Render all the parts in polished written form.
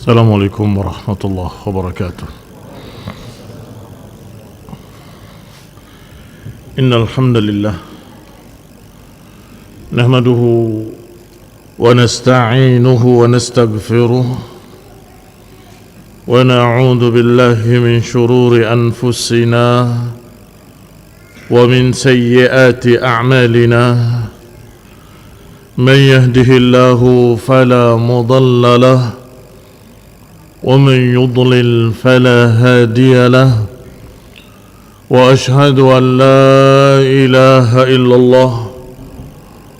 السلام عليكم ورحمة الله وبركاته. إن الحمد لله نحمده ونستعينه ونستغفره ونعوذ بالله من شرور أنفسنا ومن سيئات أعمالنا. من يهده الله فلا مضل له ومن يضلل فلا هادي له، وأشهد أن لا إله إلا الله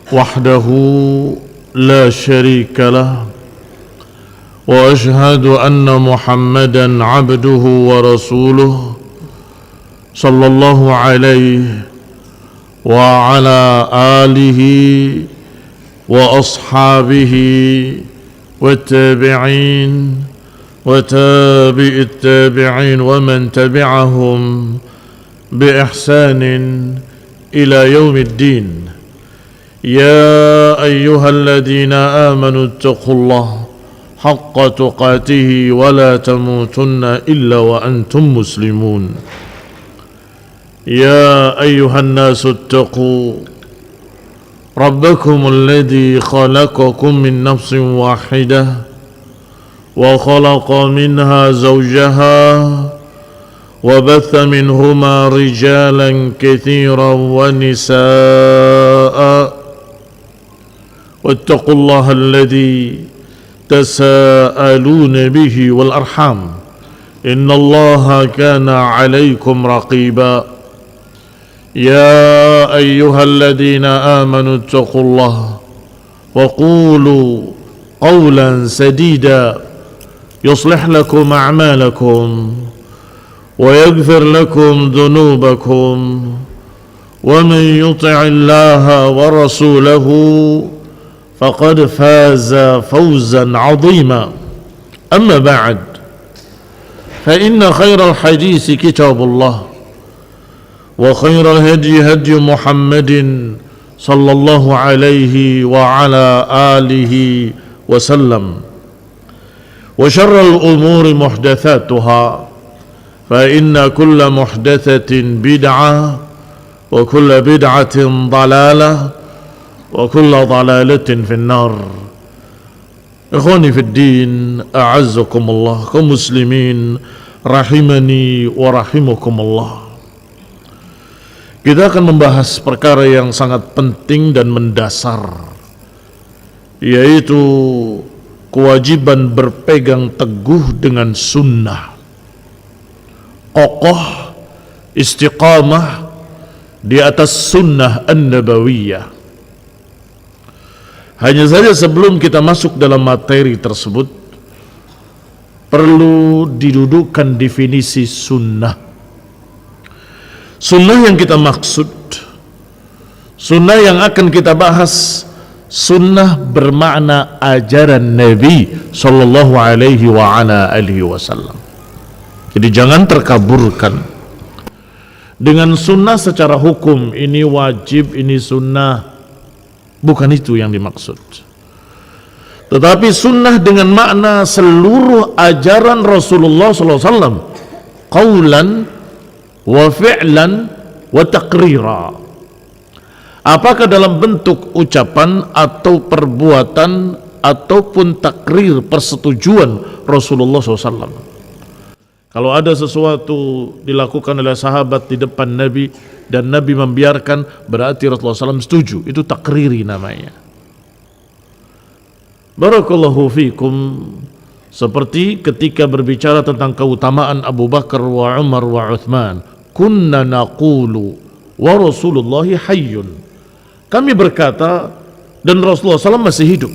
وحده لا شريك له، وأشهد أن محمدا عبده ورسوله صلى الله عليه وعلى آله وأصحابه والتابعين وتابع التابعين ومن تبعهم بإحسان إلى يوم الدين. يا أيها الذين آمنوا اتقوا الله حق تقاته ولا تموتن إلا وأنتم مسلمون. يا أيها الناس اتقوا ربكم الذي خلقكم من نفس واحدة وخلق منها زوجها وبث منهما رجالا كثيرا ونساء، واتقوا الله الذي تساءلون به والأرحام إن الله كان عليكم رقيبا. يا أيها الذين آمنوا اتقوا الله وقولوا قولا سديدا يصلح لكم أعمالكم ويغفر لكم ذنوبكم، ومن يطع الله ورسوله فقد فاز فوزا عظيما. أما بعد، فإن خير الحديث كتاب الله، وخير الهدي هدي محمد صلى الله عليه وعلى آله وسلم، وشر الأمور محدثاتها، فإن كل محدثة بدعة وكل بدعة ضلالة وكل ضلالة في النار. إخواني في الدين، أعزكم الله كمسلمين rahimani wa rahimakumullah. Kita akan membahas perkara yang sangat penting dan mendasar, yaitu kewajiban berpegang teguh dengan sunnah, kokoh istiqamah di atas sunnah an-nabawiyah. Hanya saja sebelum kita masuk dalam materi tersebut, perlu didudukkan definisi sunnah. Sunnah yang kita maksud, sunnah yang akan kita bahas, sunnah bermakna ajaran Nabi sallallahu alaihi wa ala alihi wasallam. Jadi jangan terkaburkan dengan sunnah secara hukum, ini wajib, ini sunnah. Bukan itu yang dimaksud. Tetapi sunnah dengan makna seluruh ajaran Rasulullah sallallahu alaihi wasallam, qaulan wa fi'lan wa taqrira. Apakah dalam bentuk ucapan atau perbuatan ataupun takrir persetujuan Rasulullah SAW. Kalau ada sesuatu dilakukan oleh sahabat di depan Nabi dan Nabi membiarkan, berarti Rasulullah SAW setuju. Itu takriri namanya. Barakallahu fikum. Seperti ketika berbicara tentang keutamaan Abu Bakar wa Umar wa Uthman, kunna naqulu wa Rasulullahi hayyun. Kami berkata dan Rasulullah SAW masih hidup,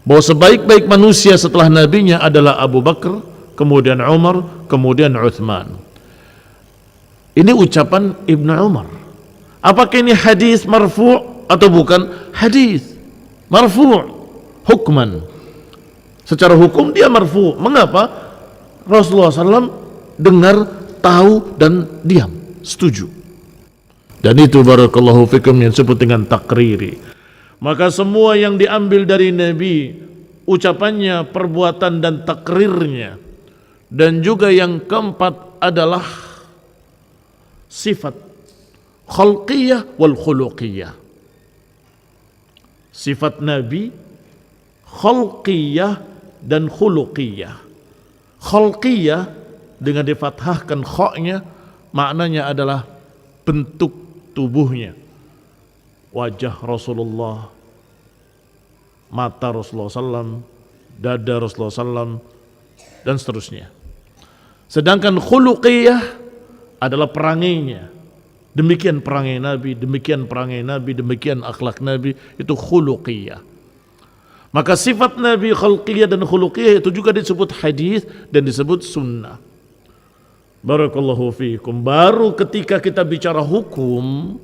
bahwa sebaik-baik manusia setelah nabinya adalah Abu Bakar, kemudian Umar, kemudian Uthman. Ini ucapan Ibnu Umar. Apakah ini hadis marfu' atau bukan? Hadis marfu' hukman. Secara hukum dia marfu'. Mengapa? Rasulullah SAW dengar, tahu dan diam, setuju. Dan itu barakallahu fikum yang disebut dengan takriri. Maka semua yang diambil dari Nabi ucapannya, perbuatan dan takrirnya. Dan juga yang keempat adalah sifat khalqiyah wal khuluqiyah. Sifat Nabi khalqiyah dan khuluqiyah. Khalqiyah dengan difathahkan kha-nya maknanya adalah bentuk tubuhnya. Wajah Rasulullah, mata Rasulullah SAW, dada Rasulullah SAW, dan seterusnya. Sedangkan khuluqiyah adalah perangainya. Demikian perangai Nabi, demikian perangai Nabi, demikian akhlak Nabi, itu khuluqiyah. Maka sifat Nabi khalqiyah dan khuluqiyah itu juga disebut hadis dan disebut sunnah. Barakallahu fiikum. Baru ketika kita bicara hukum,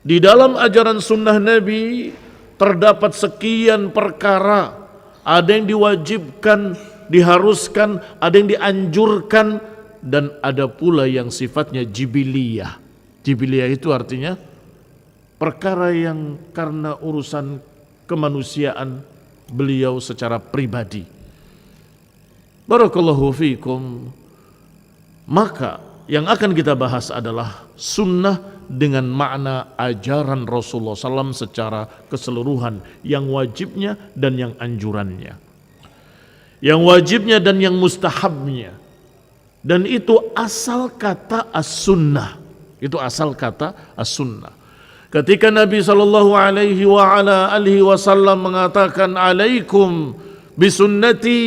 di dalam ajaran sunnah Nabi terdapat sekian perkara. Ada yang diwajibkan, diharuskan, ada yang dianjurkan, dan ada pula yang sifatnya jibiliyah. Jibiliyah itu artinya perkara yang karena urusan kemanusiaan beliau secara pribadi. Barakallahu fiikum. Maka yang akan kita bahas adalah sunnah dengan makna ajaran Rasulullah SAW secara keseluruhan, yang wajibnya dan yang anjurannya, yang wajibnya dan yang mustahabnya. Dan itu asal kata as-sunnah. Itu asal kata as-sunnah. Ketika Nabi SAW mengatakan alaikum bisunnati,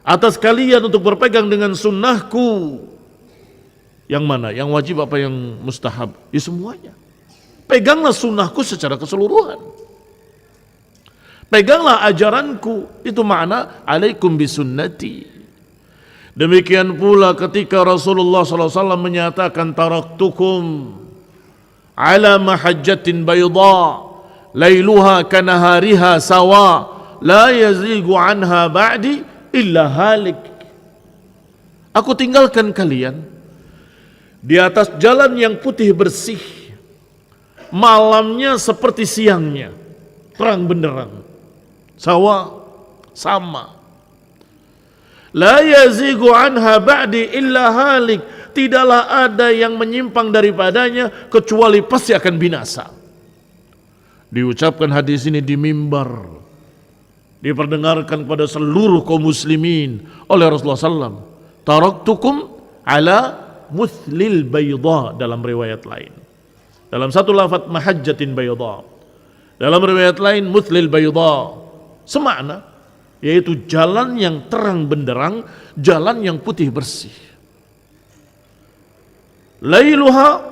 atas kalian untuk berpegang dengan sunnahku. Yang mana? Yang wajib apa yang mustahab? Ya semuanya. Peganglah sunnahku secara keseluruhan. Peganglah ajaranku. Itu makna alaikum bisunnati. Demikian pula ketika Rasulullah SAW menyatakan taraktukum ala mahajjatin bayda lailuha kanahariha sawa la yazigu anha ba'di illa halik. Aku tinggalkan kalian di atas jalan yang putih bersih, malamnya seperti siangnya, terang benderang, sawa, sama. La yazigu anha ba'di illa halik. Tidaklah ada yang menyimpang daripadanya kecuali pasti akan binasa. Diucapkan hadis ini di mimbar, diperdengarkan kepada seluruh kaum muslimin oleh Rasulullah SAW. Taraktukum ala muthlil bayda dalam riwayat lain. Dalam satu lafaz mahajjatin bayda. Dalam riwayat lain muthlil bayda. Semakna, yaitu jalan yang terang benderang, jalan yang putih bersih. Lailuha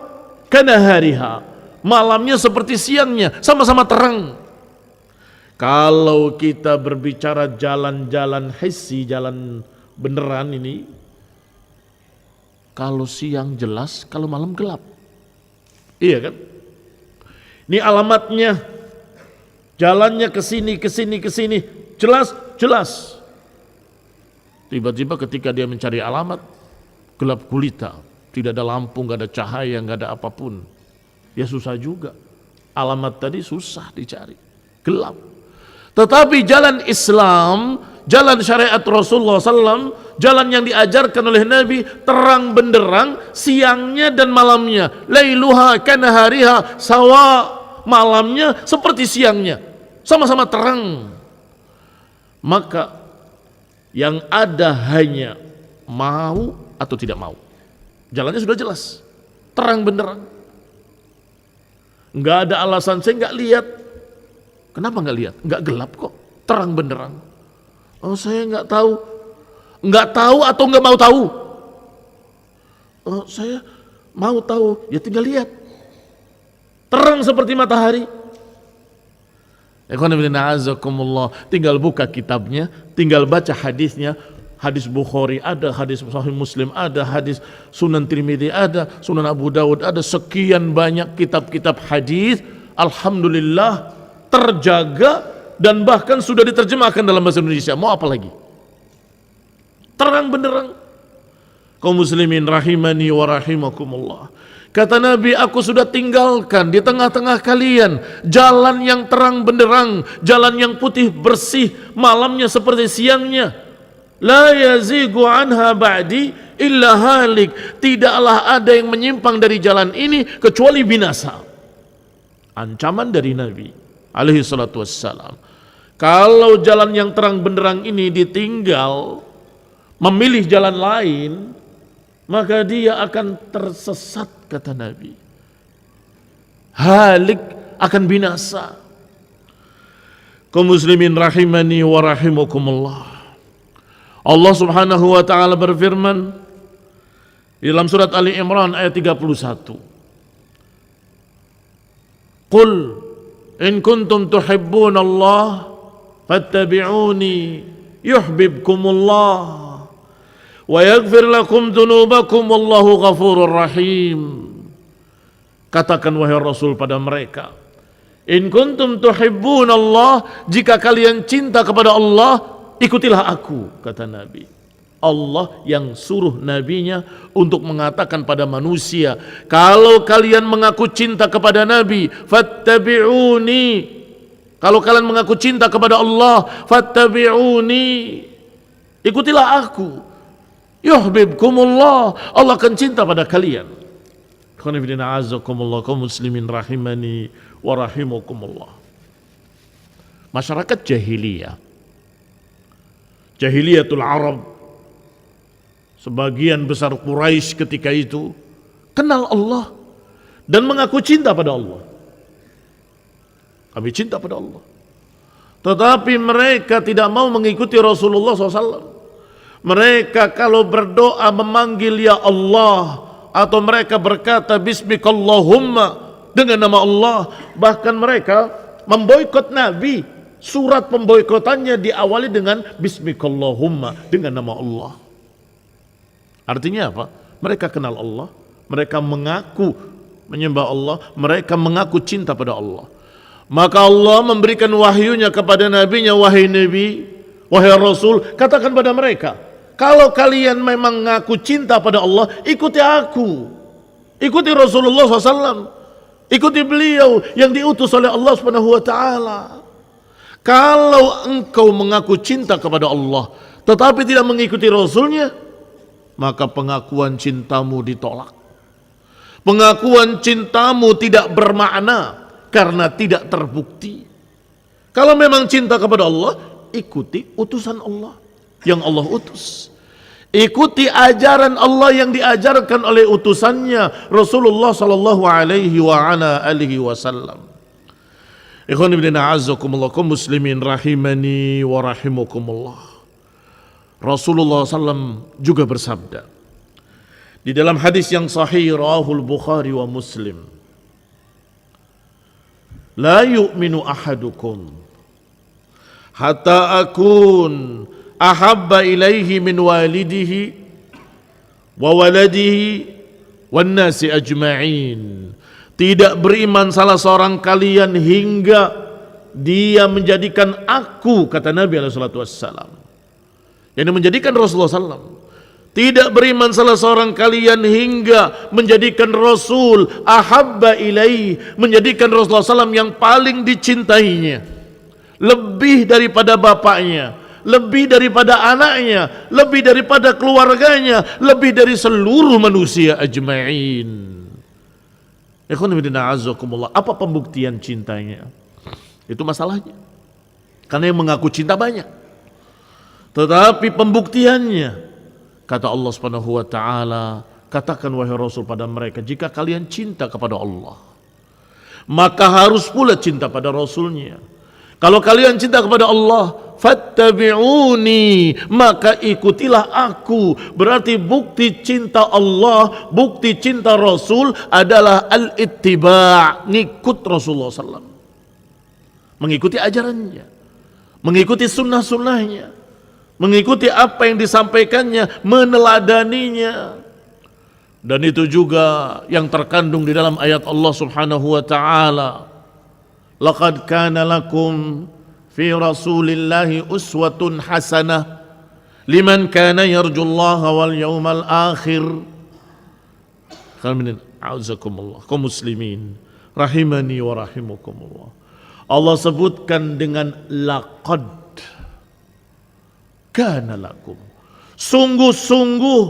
kanahariha, malamnya seperti siangnya, sama-sama terang. Kalau kita berbicara jalan-jalan hissi, jalan beneran ini, kalau siang jelas, kalau malam gelap. Iya kan? Ini alamatnya, jalannya ke sini, ke sini, ke sini, jelas, jelas. Tiba-tiba ketika dia mencari alamat, gelap gulita, tidak ada lampu, nggak ada cahaya, nggak ada apapun. Ya susah juga. Alamat tadi susah dicari, gelap. Tetapi jalan Islam, jalan syariat Rasulullah SAW, jalan yang diajarkan oleh Nabi, terang benderang siangnya dan malamnya. Lailuha kanahariha sawa, malamnya seperti siangnya, sama-sama terang. Maka yang ada hanya mau atau tidak mau. Jalannya sudah jelas, terang benderang. Enggak ada alasan saya enggak lihat. Kenapa enggak lihat? Enggak gelap kok, terang benderang. Oh saya enggak tahu. Enggak tahu atau enggak mau tahu? Oh saya mau tahu, ya tinggal lihat. Terang seperti matahari. Tinggal buka kitabnya, tinggal baca hadisnya. Hadis Bukhari ada, hadis Sahih Muslim ada, hadis Sunan Tirmidzi ada, Sunan Abu Dawud ada, sekian banyak kitab-kitab hadis. Alhamdulillah terjaga dan bahkan sudah diterjemahkan dalam bahasa Indonesia. Mau apa lagi? Terang benderang. Kaum muslimin rahimani wa rahimakumullah. Kata Nabi, aku sudah tinggalkan di tengah-tengah kalian jalan yang terang benderang, jalan yang putih bersih, malamnya seperti siangnya. La yazigu anha ba'di illa halik. Tidaklah ada yang menyimpang dari jalan ini kecuali binasa. Ancaman dari Nabi alaihi salatu wassalam. Kalau jalan yang terang benderang ini ditinggal, memilih jalan lain, maka dia akan tersesat, kata Nabi. Halik, akan binasa. Kaum muslimin rahimani wa rahimakumullah. Allah Subhanahu wa taala berfirman di dalam surat Ali Imran ayat 31. Qul in kuntum tuhibbunallah fattabi'uni yuhibbukumullah wa yaghfir lakum dzunubakum wallahu ghafurur rahim. Katakan wahai Rasul pada mereka, in kuntum tuhibbunallah, jika kalian cinta kepada Allah, ikutilah aku, kata Nabi. Allah yang suruh nabinya untuk mengatakan pada manusia, kalau kalian mengaku cinta kepada Nabi, fattabi'uni. Kalau kalian mengaku cinta kepada Allah, fattabi'uni, ikutilah aku. Yuhibbukumullah, Allah akan cinta pada kalian. Khonifidina azakumullah, kaum muslimin rahimani wa rahimakumullah. Masyarakat jahiliyah, jahiliyatul Arab, sebagian besar Quraisy ketika itu kenal Allah dan mengaku cinta pada Allah. Kami cinta pada Allah. Tetapi mereka tidak mau mengikuti Rasulullah SAW. Mereka kalau berdoa memanggil ya Allah, atau mereka berkata bismikallahumma, dengan nama Allah. Bahkan mereka memboikot Nabi. Surat pemboikotannya diawali dengan bismikallahumma, dengan nama Allah. Artinya apa? Mereka kenal Allah, mereka mengaku menyembah Allah, mereka mengaku cinta pada Allah. Maka Allah memberikan wahyunya kepada nabinya, wahai Nabi, wahai Rasul, katakan pada mereka, kalau kalian memang mengaku cinta pada Allah, ikuti aku, ikuti Rasulullah SAW, ikuti beliau yang diutus oleh Allah Subhanahu wa taala. Kalau engkau mengaku cinta kepada Allah tetapi tidak mengikuti Rasulnya, maka pengakuan cintamu ditolak. Pengakuan cintamu tidak bermakna karena tidak terbukti. Kalau memang cinta kepada Allah, ikuti utusan Allah yang Allah utus. Ikuti ajaran Allah yang diajarkan oleh utusannya Rasulullah sallallahu alaihi wa ala alihi wasallam. Ikhwan ibn a'azzakumullah, kaum muslimin rahimani wa rahimakumullah. Rasulullah SAW juga bersabda di dalam hadis yang sahih rawahul Bukhari wa Muslim, la yu'minu ahadukum hatta akun ahabba ilaihi min walidihi wa waladihi wan nasi ajma'in. Tidak beriman salah seorang kalian hingga dia menjadikan aku, kata Nabi SAW, yang menjadikan Rasulullah SAW. Tidak beriman salah seorang kalian hingga menjadikan Rasul ahabba ilaih, menjadikan Rasulullah SAW yang paling dicintainya, lebih daripada bapaknya, lebih daripada anaknya, lebih daripada keluarganya, lebih dari seluruh manusia ajma'in. Apa pembuktian cintanya? Itu masalahnya. Karena yang mengaku cinta banyak, tetapi pembuktiannya, kata Allah Subhanahu wa taala, katakan wahai Rasul pada mereka, jika kalian cinta kepada Allah, maka harus pula cinta pada Rasulnya. Kalau kalian cinta kepada Allah, fattabi'uni, maka ikutilah aku. Berarti bukti cinta Allah, bukti cinta Rasul adalah al-ittiba', ngikut Rasulullah SAW, mengikuti ajarannya, mengikuti sunnah-sunnahnya, mengikuti apa yang disampaikannya, meneladaninya. Dan itu juga yang terkandung di dalam ayat Allah Subhanahu wa taala, laqad kana lakum fi rasulillahi uswatun hasanah liman kana yarjullaha wal yawmal akhir. A'udzakumullah, kaum muslimin rahimani wa rahimakumullah. Allah sebutkan dengan laqad kana lakum, sungguh-sungguh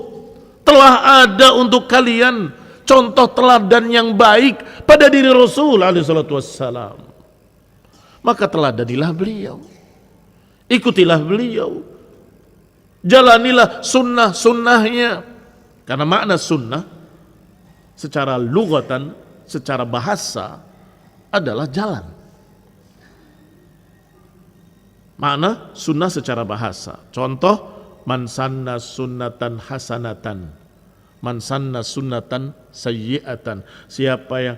telah ada untuk kalian contoh teladan yang baik pada diri Rasul alaihi salatu wassalam. Maka teladanilah beliau, ikutilah beliau, jalanilah sunnah-sunnahnya. Karena makna sunnah secara lugatan, secara bahasa adalah jalan. Makna sunnah secara bahasa. Contoh, man sanna sunnatan hasanatan, man sanna sunnatan sayyi'atan. Siapa yang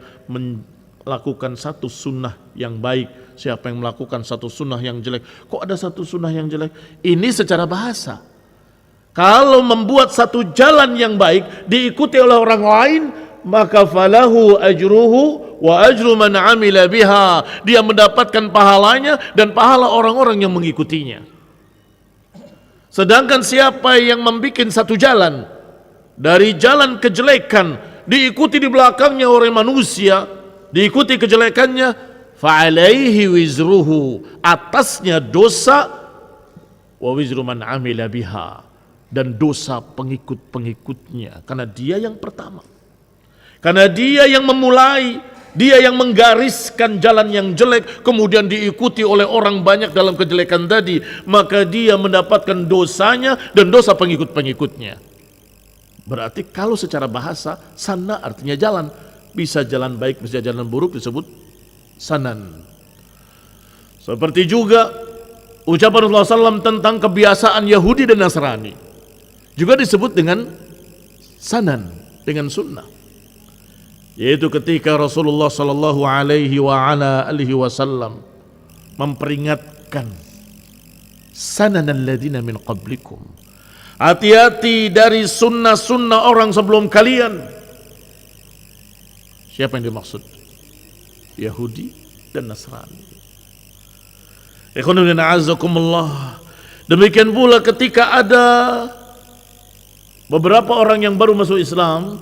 melakukan satu sunnah yang baik, siapa yang melakukan satu sunnah yang jelek. Kok ada satu sunnah yang jelek? Ini secara bahasa. Kalau membuat satu jalan yang baik diikuti oleh orang lain, maka falahu ajruhu wa ajru man amila biha. Dia mendapatkan pahalanya dan pahala orang-orang yang mengikutinya. Sedangkan siapa yang membuat satu jalan dari jalan kejelekan diikuti di belakangnya oleh manusia, diikuti kejelekannya, fa alaihi wizruhu, atasnya dosa, wa wizru man amila biha, dan dosa pengikut-pengikutnya, karena dia yang pertama, karena dia yang memulai, dia yang menggariskan jalan yang jelek, kemudian diikuti oleh orang banyak dalam kejelekan tadi, maka dia mendapatkan dosanya dan dosa pengikut-pengikutnya. Berarti kalau secara bahasa, sana artinya jalan, bisa jalan baik, bisa jalan buruk, disebut sanan. Seperti juga ucapan Rasulullah SAW tentang kebiasaan Yahudi dan Nasrani, juga disebut dengan sanan, dengan sunnah. Yaitu ketika Rasulullah sallallahu alaihi wasallam memperingatkan sananal ladzina min qablikum, hati-hati dari sunnah-sunnah orang sebelum kalian. Siapa yang dimaksud? Yahudi dan Nasrani. Ikhwanuddin a'azzakumullah. Demikian pula ketika ada beberapa orang yang baru masuk Islam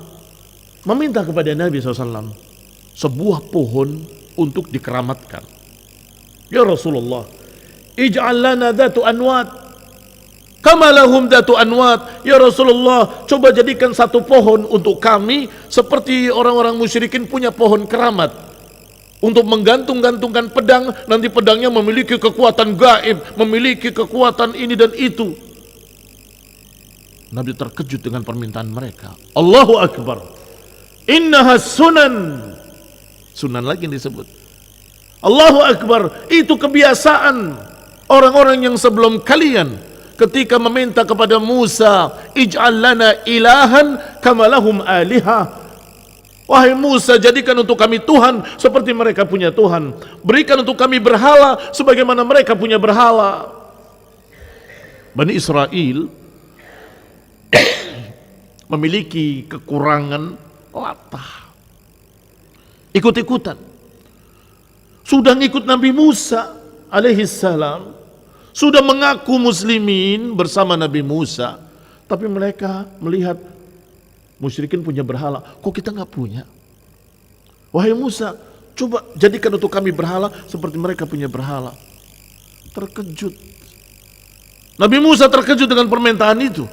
meminta kepada Nabi SAW sebuah pohon untuk dikeramatkan. Ya Rasulullah, ij'al lana dhatu anwat kama lahum dhatu anwat. Ya Rasulullah, coba jadikan satu pohon untuk kami seperti orang-orang musyrikin punya pohon keramat untuk menggantung-gantungkan pedang, nanti pedangnya memiliki kekuatan gaib, memiliki kekuatan ini dan itu. Nabi terkejut dengan permintaan mereka. Allahu Akbar. Innaha sunan. Sunan lagi yang disebut. Allahu Akbar. Itu kebiasaan orang-orang yang sebelum kalian ketika meminta kepada Musa, ij'al lana ilahan kama lahum alihah. Wahai Musa, jadikan untuk kami Tuhan seperti mereka punya Tuhan. Berikan untuk kami berhala sebagaimana mereka punya berhala. Bani Israel memiliki kekurangan latah, ikut-ikutan. Sudah ngikut Nabi Musa alaihi salam, sudah mengaku muslimin bersama Nabi Musa, tapi mereka melihat musyrikin punya berhala, kok kita nggak punya? Wahai Musa, coba jadikan untuk kami berhala seperti mereka punya berhala. Terkejut. Nabi Musa terkejut dengan permintaan itu.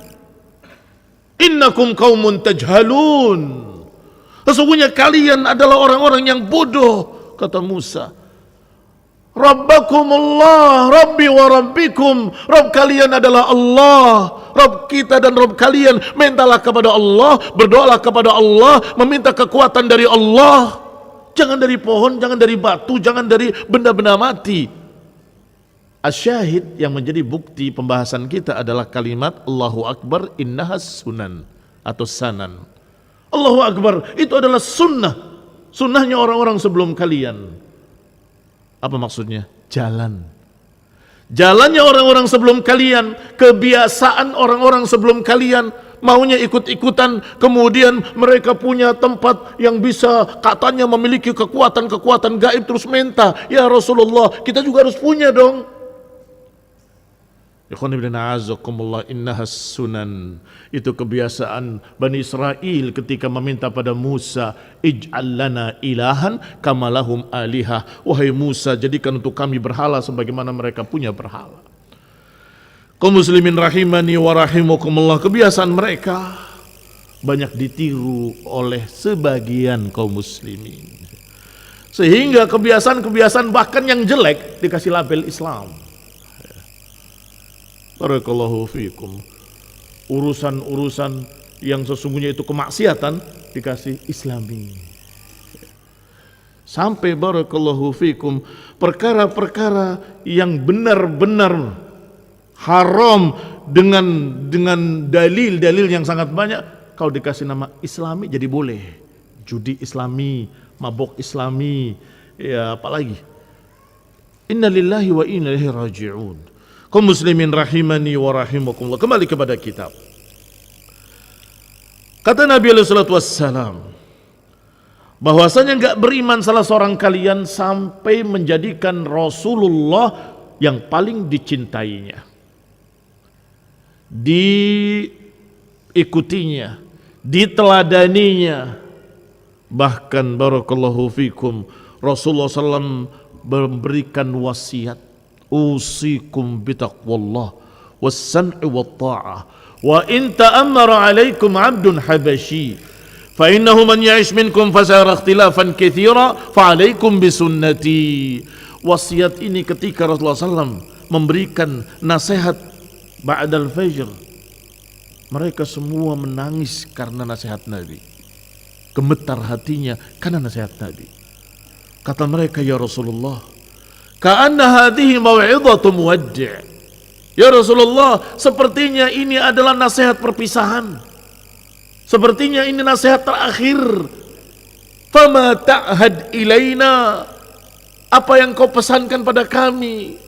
Innakum qaumun tajhalun. Sesungguhnya kalian adalah orang-orang yang bodoh, kata Musa. Rabbakumullah, Rabbi wa Rabbikum. Rabb kalian adalah Allah, Rabb kita dan Rabb kalian. Mintalah kepada Allah, berdoalah kepada Allah, meminta kekuatan dari Allah. Jangan dari pohon, jangan dari batu, jangan dari benda-benda mati. Asyahid yang menjadi bukti pembahasan kita adalah kalimat Allahu Akbar innahas sunan atau sanan. Allahu Akbar itu adalah sunnah, sunnahnya orang-orang sebelum kalian. Apa maksudnya? Jalan. Jalannya orang-orang sebelum kalian, kebiasaan orang-orang sebelum kalian, maunya ikut-ikutan, kemudian mereka punya tempat yang bisa katanya memiliki kekuatan-kekuatan gaib, terus minta, ya Rasulullah, kita juga harus punya dong. Ikhwan ibn a'azakumullah, innahas sunan. Itu kebiasaan Bani Israel ketika meminta pada Musa, ij'al lana ilahan kama lahum alihah. Wahai Musa, jadikan untuk kami berhala sebagaimana mereka punya berhala. Kaum muslimin rahimani wa rahimakumullah, kebiasaan mereka banyak ditiru oleh sebagian kaum muslimin. Sehingga kebiasaan-kebiasaan bahkan yang jelek dikasih label Islam. Barakallahu fiikum. Urusan-urusan yang sesungguhnya itu kemaksiatan dikasih Islami. Sampai barakallahu fiikum, perkara-perkara yang benar-benar haram dengan dalil-dalil yang sangat banyak, kalau dikasih nama Islami jadi boleh. Judi Islami, mabok Islami, ya apalagi. Inna lillahi wa inna ilaihi raji'un. Kaum muslimin rahimani wa rahimakumullah, kembali kepada kitab. Kata Nabi alaihi salatu wassalam, bahwasanya enggak beriman salah seorang kalian sampai menjadikan Rasulullah yang paling dicintainya, diikutinya, diteladaninya. Bahkan barakallahu fikum, Rasulullah SAW memberikan wasiat, usikum bitaqwallah was-sam'i wat-ta'ah wa in ta'ammara 'alaikum 'abdun habashi fa innahu man ya'ish minkum fasayara ikhtilafan katsira fa 'alaikum bisunnati. Wasiat ini ketika Rasulullah SAW memberikan nasihat ba'dal fajr, mereka semua menangis karena nasihat Nabi, gemetar hatinya karena nasihat Nabi. Kata mereka, ya Rasulullah, ka'anna hadhihi mau'izatu muwaddi'. Ya Rasulullah, sepertinya ini adalah nasihat perpisahan. Sepertinya ini nasihat terakhir. Fama ta'had ilaina, apa yang kau pesankan pada kami?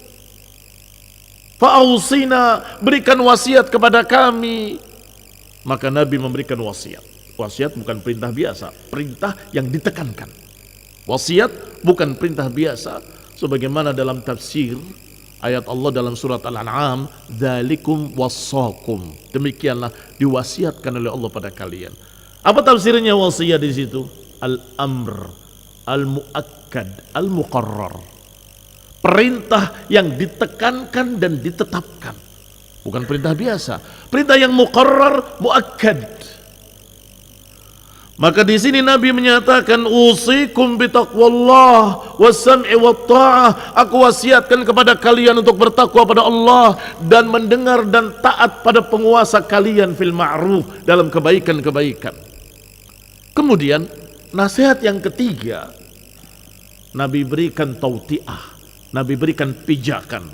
Fa'ausina, berikan wasiat kepada kami. Maka Nabi memberikan wasiat. Wasiat bukan perintah biasa, perintah yang ditekankan. Wasiat bukan perintah biasa, sebagaimana dalam tafsir ayat Allah dalam surat Al-An'am, dzalikum wassakum, demikianlah diwasiatkan oleh Allah pada kalian. Apa tafsirnya wasiat di situ? Al-amr, al-muakkad, al-muqarrar. Perintah yang ditekankan dan ditetapkan. Bukan perintah biasa, perintah yang muqarrar, muakkad. Maka di sini Nabi menyatakan, usikum bitaqwallah was-sam'i wat-ta'ah. Aku wasiatkan kepada kalian untuk bertakwa pada Allah dan mendengar dan taat pada penguasa kalian fil ma'ruf, dalam kebaikan-kebaikan. Kemudian nasihat yang ketiga, Nabi berikan tauti'ah, Nabi berikan pijakan.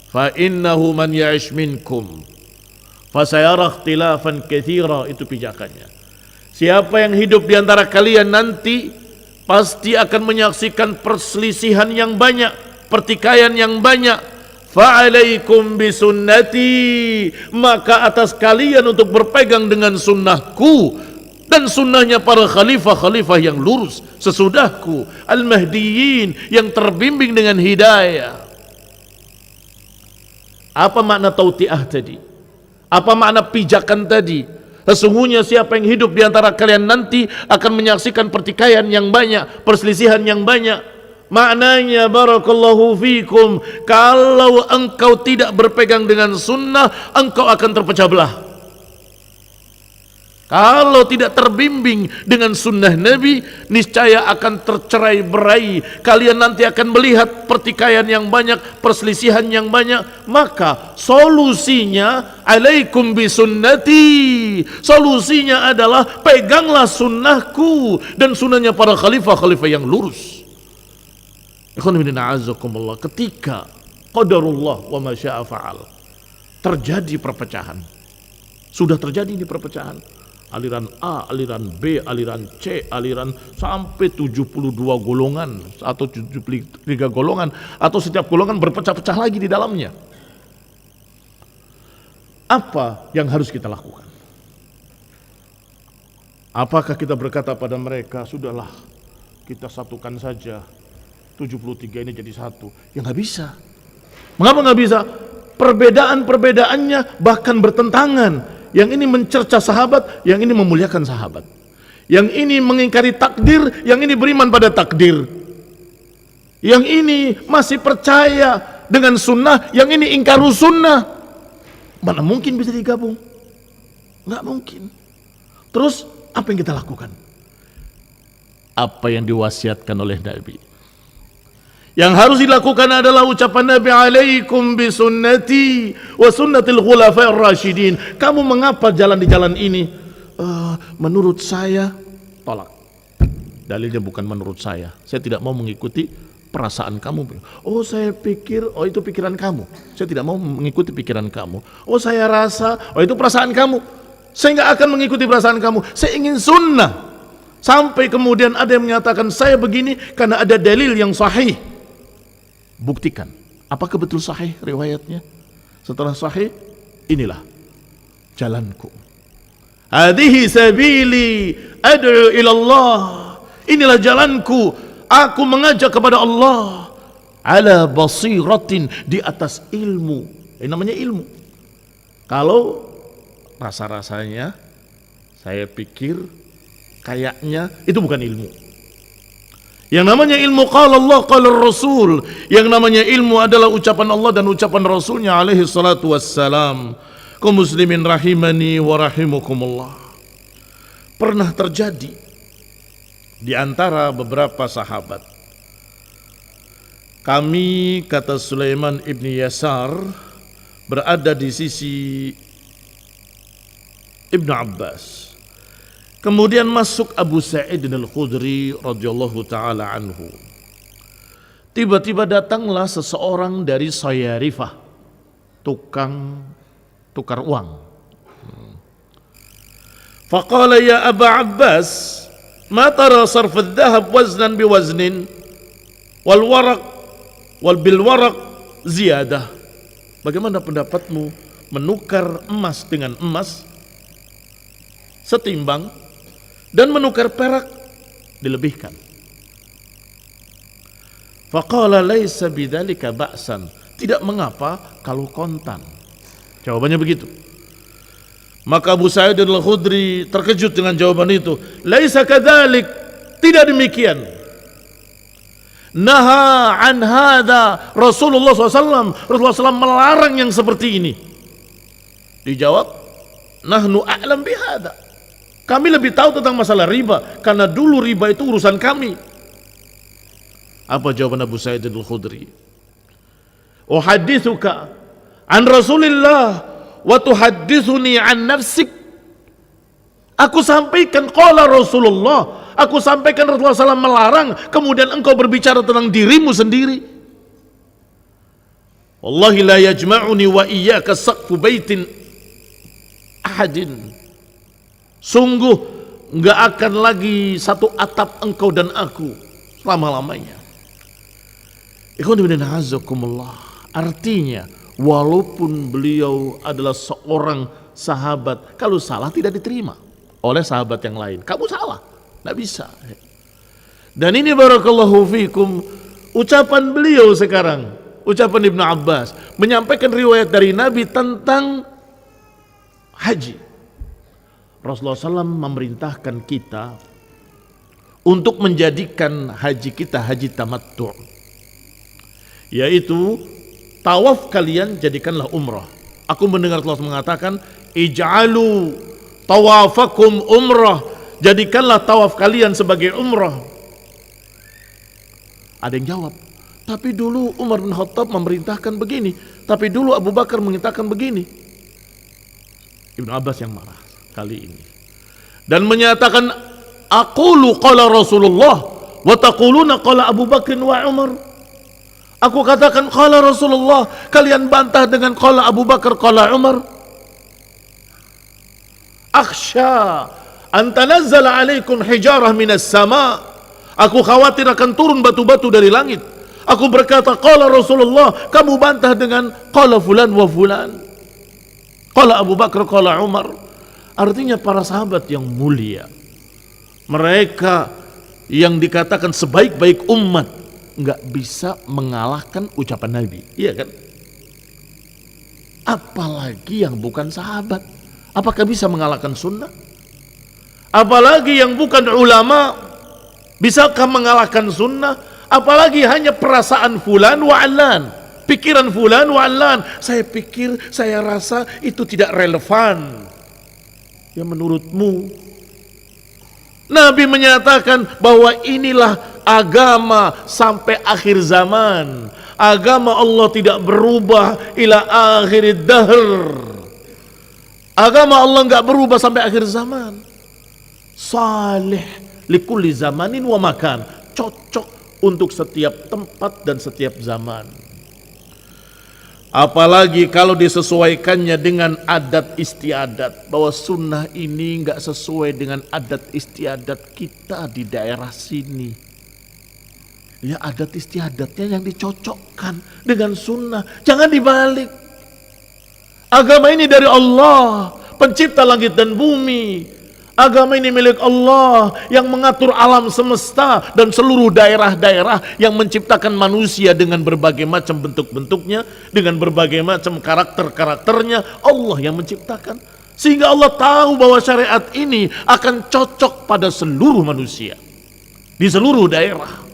Fa innahu man ya'ish minkum fasayara ikhtilafan katsira, itu pijakannya. Siapa yang hidup di antara kalian nanti pasti akan menyaksikan perselisihan yang banyak, pertikaian yang banyak. Fa'alaikum bisunnati, maka atas kalian untuk berpegang dengan sunnahku dan sunnahnya para khalifah-khalifah yang lurus sesudahku, al-mahdiyin, yang terbimbing dengan hidayah. Apa makna tauti'ah tadi? Apa makna pijakan tadi? Sesungguhnya siapa yang hidup di antara kalian nanti akan menyaksikan pertikaian yang banyak, perselisihan yang banyak. Maknanya barakallahu fikum, kalau engkau tidak berpegang dengan sunnah, engkau akan terpecah belah. Kalau tidak terbimbing dengan sunnah Nabi, niscaya akan tercerai berai. Kalian nanti akan melihat pertikaian yang banyak, perselisihan yang banyak. Maka solusinya, alaikum bisunnati, solusinya adalah peganglah sunnahku dan sunnahnya para khalifah-khalifah yang lurus. Ketika qadarullah wa ma syaa fa'al, terjadi perpecahan. Sudah terjadi ini perpecahan. Aliran A, aliran B, aliran C, aliran sampai 72 golongan atau 73 golongan, atau setiap golongan berpecah-pecah lagi di dalamnya. Apa yang harus kita lakukan? Apakah kita berkata pada mereka, sudahlah kita satukan saja 73 ini jadi satu? Ya nggak bisa. Mengapa nggak bisa? perbedaan-perbedaannya bahkan bertentangan. Yang ini mencerca sahabat, yang ini memuliakan sahabat. Yang ini mengingkari takdir, yang ini beriman pada takdir. Yang ini masih percaya dengan sunnah, yang ini ingkaru sunnah. Mana mungkin bisa digabung? Nggak mungkin. Terus apa yang kita lakukan? Apa yang diwasiatkan oleh Nabi. Yang harus dilakukan adalah ucapan Nabi, alaikum bisunnati wa sunnatil khulafa'ir rasyidin. Kamu mengapa jalan di jalan ini? Menurut saya, tolak. Dalilnya bukan menurut saya. Saya tidak mau mengikuti perasaan kamu. Oh, saya pikir, oh itu pikiran kamu. Saya tidak mau mengikuti pikiran kamu. Oh, saya rasa, oh itu perasaan kamu. Saya nggak akan mengikuti perasaan kamu. Saya ingin sunnah. Sampai kemudian ada yang menyatakan saya begini karena ada dalil yang sahih. Buktikan. Apakah betul sahih riwayatnya? Setelah sahih, inilah jalanku. Hadhihi sabili ad'u ila Allah. Inilah jalanku. Aku mengajak kepada Allah. Ala basiratin, di atas ilmu. Ini namanya ilmu. Kalau rasa-rasanya saya pikir kayaknya itu bukan ilmu. Yang namanya ilmu qala Allah qala Rasul. Yang namanya ilmu adalah ucapan Allah dan ucapan Rasulnya alaihi salatu wassalam. Kaum muslimin rahimani wa rahimukumullah. Pernah terjadi di antara beberapa sahabat. Kami, kata Sulaiman ibni Yasar, berada di sisi Ibnu Abbas. Kemudian masuk Abu Sa'id al-Khudri radhiyallahu taala anhu. Tiba-tiba datanglah seseorang dari Sayarifah, tukar uang. Faqala ya Aba Abbas, ma tara sarf adh-dhahab waznan biwaznin wal waraq wal bil waraq ziyadah. Bagaimana pendapatmu menukar emas dengan emas setimbang dan menukar perak dilebihkan? Faqala laisa bidzalika ba'san. Tidak mengapa kalau kontan. Jawabannya begitu. Maka Abu Sa'id al-Khudri terkejut dengan jawaban itu. Laisa kadzalik, tidak demikian. Naha an hadza Rasulullah SAW. Rasulullah SAW melarang yang seperti ini. Dijawab, nahnu a'lam bihadza. Kami lebih tahu tentang masalah riba karena dulu riba itu urusan kami. Apa jawaban Abu Sa'id al-Khudri? Uhaddithuka an Rasulillah wa tuhaddithuni an nafsik. Aku sampaikan qala Rasulullah, aku sampaikan Rasulullah SAW melarang, kemudian engkau berbicara tentang dirimu sendiri. Wallahi la yajma'uni wa iyyaka saqfu baitin ahadin. Sungguh enggak akan lagi satu atap engkau dan aku selama-lamanya. Ikhwan fillah azakumullah. Artinya walaupun beliau adalah seorang sahabat, kalau salah tidak diterima oleh sahabat yang lain. Kamu salah, tidak bisa. Dan ini barakallahu fikum, ucapan beliau sekarang, ucapan Ibnu Abbas, menyampaikan riwayat dari Nabi tentang haji. Rasulullah SAW memerintahkan kita untuk menjadikan haji kita haji tamattu', yaitu tawaf kalian jadikanlah umrah. Aku mendengar Allah mengatakan, ij'alu tawafakum umrah, jadikanlah tawaf kalian sebagai umrah. Ada yang jawab, tapi dulu Umar bin Khattab memerintahkan begini, tapi dulu Abu Bakar memerintahkan begini. Ibnu Abbas yang marah kali ini dan menyatakan, aqulu qala Rasulullah wa taquluna qala Abu Bakr wa Umar. Aku katakan qala Rasulullah, kalian bantah dengan qala Abu Bakar, qala Umar. Akhsha an tanazzala alaikum hijarah minas sama. Aku khawatir akan turun batu-batu dari langit. Aku berkata qala Rasulullah, kamu bantah dengan qala fulan wa fulan, qala Abu Bakar, qala Umar. Artinya para sahabat yang mulia, mereka yang dikatakan sebaik-baik umat, nggak bisa mengalahkan ucapan Nabi, iya kan? apalagi yang bukan sahabat. Apakah bisa mengalahkan sunnah? Apalagi yang bukan ulama, bisakah mengalahkan sunnah? Apalagi hanya perasaan fulan wa alan, pikiran fulan wa alan. Saya pikir, saya rasa itu tidak relevan. Ya menurutmu, Nabi menyatakan bahwa inilah agama sampai akhir zaman. Agama Allah tidak berubah ila akhir dahr. Agama Allah enggak berubah sampai akhir zaman. Salih likulli zamanin wa makan. Cocok untuk setiap tempat dan setiap zaman. Apalagi kalau disesuaikannya dengan adat istiadat, bahwa sunnah ini enggak sesuai dengan adat istiadat kita di daerah sini. Ya adat istiadatnya yang dicocokkan dengan sunnah, jangan dibalik. Agama ini dari Allah, pencipta langit dan bumi. Agama ini milik Allah yang mengatur alam semesta dan seluruh daerah-daerah, yang menciptakan manusia dengan berbagai macam bentuk-bentuknya, dengan berbagai macam karakter-karakternya. Allah yang menciptakan, sehingga Allah tahu bahwa syariat ini akan cocok pada seluruh manusia di seluruh daerah.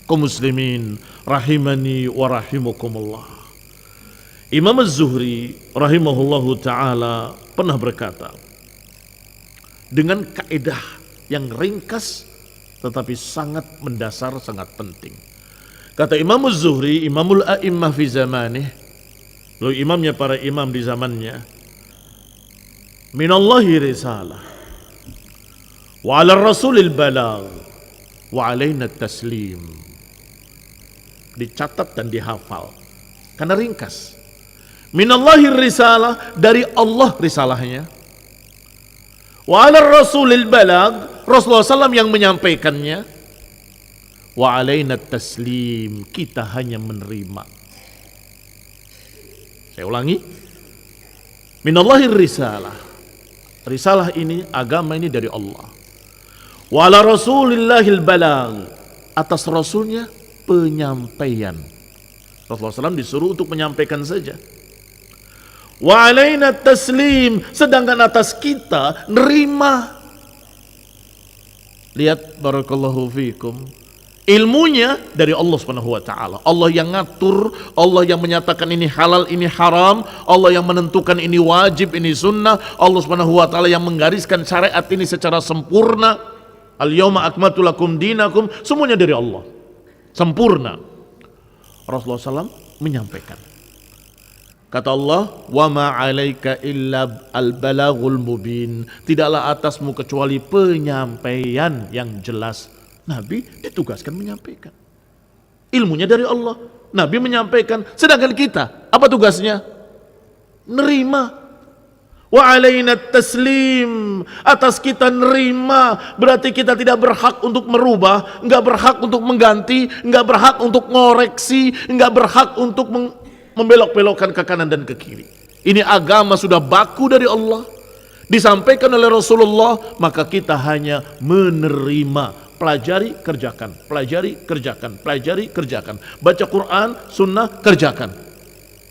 Kaum muslimin rahimani wa rahimakumullah. Imam Az-Zuhri rahimahullahu ta'ala pernah berkata dengan kaidah yang ringkas tetapi sangat mendasar, sangat penting. Kata Imam Az-Zuhri, imamul a'immah fi zamanih, lalu imamnya para imam di zamannya, minallahi risalah wa ala rasulil balagh wa alaina taslim. Dicatat dan dihafal karena ringkas. Minallahi risalah, dari Allah risalahnya. Wa ala rasulil balagh, Rasulullah SAW yang menyampaikannya. Wa alaina taslim, kita hanya menerima. Saya ulangi, minallahi risalah, risalah ini, agama ini dari Allah. Wa ala rasulillahil balagh, atas rasulnya penyampaian. Rasulullah SAW disuruh untuk menyampaikan saja. Wa alaina taslim, sedangkan atas kita nerima. Lihat barakallahu fikum, ilmunya dari Allah Subhanahu wa taala. Allah yang ngatur, Allah yang menyatakan ini halal, ini haram, Allah yang menentukan ini wajib, ini sunnah, Allah Subhanahu wa taala yang menggariskan syariat ini secara sempurna. Al-yauma akmaltu lakum dinakum, semuanya dari Allah. Sempurna. Rasulullah SAW menyampaikan. Kata Allah, wa ma 'alaika illa al-balaghul mubin. Tidaklah atasmu kecuali penyampaian yang jelas. Nabi ditugaskan menyampaikan. Ilmunya dari Allah, Nabi menyampaikan. Sedangkan kita, apa tugasnya? Nerima. Wa alaina taslim, atas kita nerima. Berarti kita tidak berhak untuk merubah, enggak berhak untuk mengganti, enggak berhak untuk ngoreksi, enggak berhak untuk membelok-belokkan ke kanan dan ke kiri. Ini agama sudah baku dari Allah, disampaikan oleh Rasulullah, maka kita hanya menerima. Pelajari, kerjakan, pelajari, kerjakan, pelajari, kerjakan. Baca Quran, sunnah, kerjakan.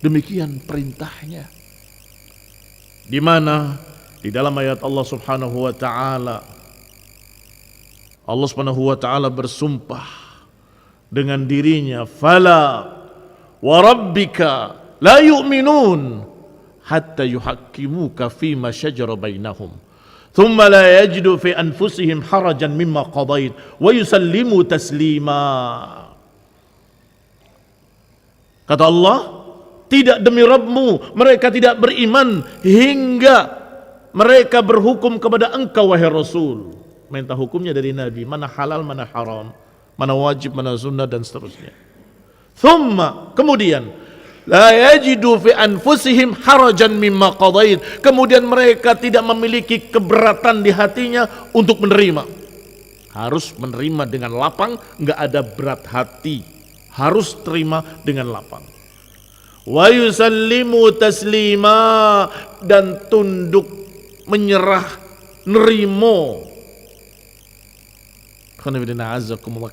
Demikian perintahnya. Di mana di dalam ayat Allah Subhanahu wa taala, Allah Subhanahu wa taala bersumpah dengan dirinya, fala wa rabbika la yu'minun hatta yuhakkimuka fima shajara bainahum thumma la yajidu fi anfusihim harajan mimma qadait wa yusallimu taslima. Kata Allah, tidak demi Rabbmu, mereka tidak beriman hingga mereka berhukum kepada engkau wahai Rasul. Minta hukumnya dari Nabi, mana halal, mana haram, mana wajib, mana sunnah, dan seterusnya. Thumma, kemudian, la yajidu fi anfusihim harajan mimma qadait, kemudian mereka tidak memiliki keberatan di hatinya untuk menerima. Harus menerima dengan lapang, enggak ada berat hati. Harus terima dengan lapang. Wa yusallimu taslima, dan tunduk, menyerah, nerimo.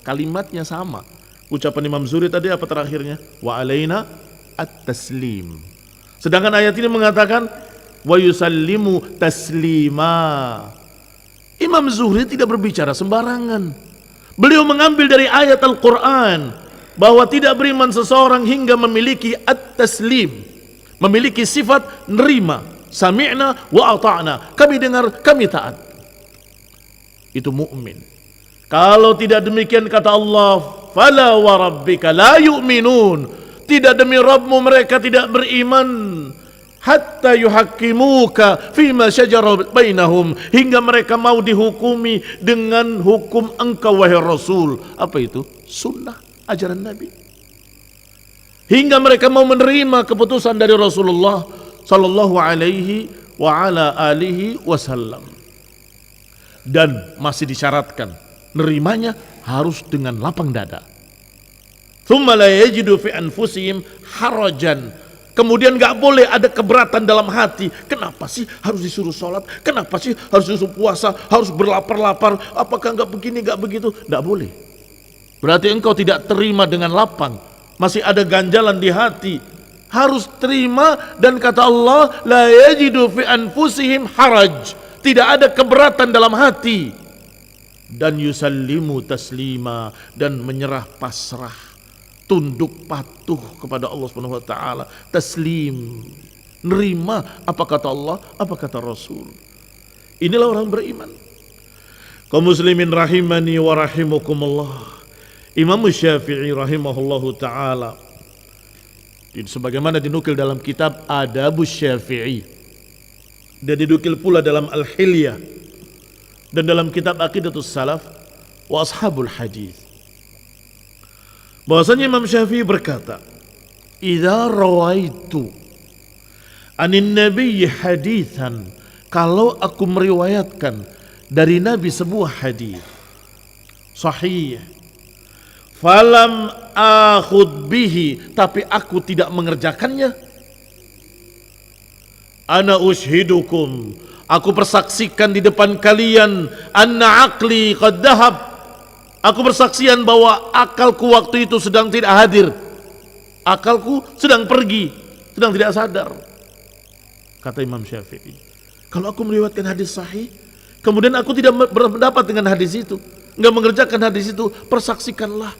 Kalimatnya sama. Ucapan Imam Zuhri tadi apa terakhirnya? Wa alaina at-taslim. Sedangkan ayat ini mengatakan wa yusallimu taslima. Imam Zuhri tidak berbicara sembarangan. Beliau mengambil dari ayat Al-Quran bahwa tidak beriman seseorang hingga memiliki at-taslim, memiliki sifat nerima, sami'na wa ata'na, kami dengar, kami taat. Itu mukmin. Kalau tidak demikian kata Allah, fala wa rabbika la yu'minun, tidak demi Rabbmu mereka tidak beriman, hatta yuhakkimuka fima syajara bainahum, hingga mereka mau dihukumi dengan hukum engkau wahai Rasul. Apa itu? Sunnah, ajaran Nabi. Hingga mereka mau menerima keputusan dari Rasulullah sallallahu alaihi wa ala alihi wasallam. Dan masih disyaratkan nerimanya harus dengan lapang dada. Thumma la yajidu fi anfusihim harajan. Kemudian gak boleh ada keberatan dalam hati. Kenapa sih harus disuruh sholat? Kenapa sih harus disuruh puasa? Harus berlapar-lapar? Apakah gak begini, gak begitu? Gak boleh. Berarti engkau tidak terima dengan lapang. Masih ada ganjalan di hati. Harus terima, dan kata Allah, la yajidu fi anfusihim haraj. Tidak ada keberatan dalam hati. Dan yusallimu taslima, dan menyerah pasrah, tunduk patuh kepada Allah Subhanahu wa taala, taslim, nerima apa kata Allah, apa kata Rasul. Inilah orang beriman. Kaum muslimin rahimani wa rahimakumullah. Imam Syafi'i rahimahullahu taala, sebagaimana dinukil dalam kitab Adabus Syafi'i, dan dinukil pula dalam Al-Hilyah dan dalam kitab Aqidatus Salaf wa Ashabul Hadis, bahwasanya Imam Syafi'i berkata, "Idza rawaitu anin nabiyyi haditsan," kalau aku meriwayatkan dari Nabi sebuah hadis sahih, falam akhud bihi, tapi aku tidak mengerjakannya, ana ushidukum, aku persaksikan di depan kalian, anna aqli qad dhahab, aku bersaksian bahwa akalku waktu itu sedang tidak hadir. Akalku sedang pergi, sedang tidak sadar. Kata Imam Syafi'i, kalau aku meriwayatkan hadis sahih, kemudian aku tidak berpendapat dengan hadis itu, enggak mengerjakan hadis itu, persaksikanlah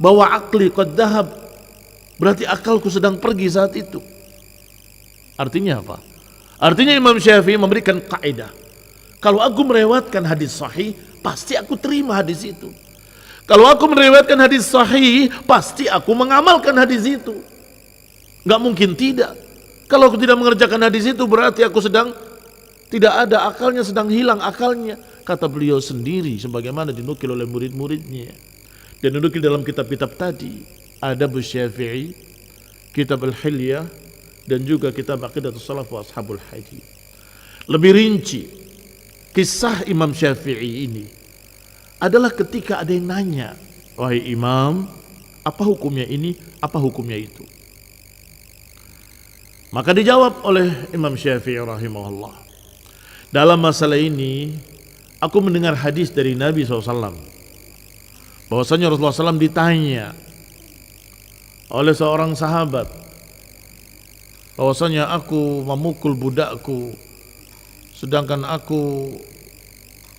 bahwa akli qad dhahab, berarti akalku sedang pergi saat itu. Artinya apa? Artinya Imam Syafi'i memberikan kaidah, kalau aku meriwayatkan hadis sahih, pasti aku terima hadis itu. Kalau aku meriwayatkan hadis sahih, pasti aku mengamalkan hadis itu. Gak mungkin tidak. Kalau aku tidak mengerjakan hadis itu, berarti aku sedang tidak ada akalnya, sedang hilang akalnya. Kata beliau sendiri, sebagaimana dinukil oleh murid-muridnya. Dan dinukil dalam kitab-kitab tadi, Adabus Syafi'i, kitab Al-Hilyah, dan juga kitab Aqidatus Salaf wa Ashabul Hadis. Lebih rinci, kisah Imam Syafi'i ini adalah ketika ada yang nanya, wahai Imam, apa hukumnya ini, apa hukumnya itu? Maka dijawab oleh Imam Syafi'i rahimahullah, dalam masalah ini aku mendengar hadis dari Nabi SAW, bahwasanya Rasulullah SAW ditanya oleh seorang sahabat, bahwasanya aku memukul budakku, sedangkan aku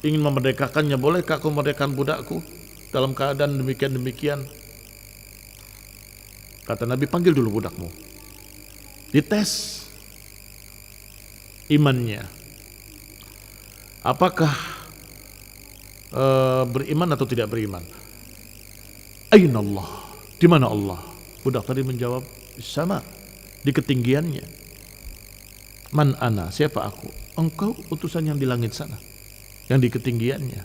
ingin memerdekakannya, bolehkah aku memerdekakan budakku dalam keadaan demikian-demikian? Kata Nabi, panggil dulu budakmu, dites imannya, apakah beriman atau tidak beriman. Aina Allah, di mana Allah? Budak tadi menjawab, sama, di ketinggiannya. Man ana, siapa aku? Engkau utusan yang di langit sana, yang di ketinggiannya.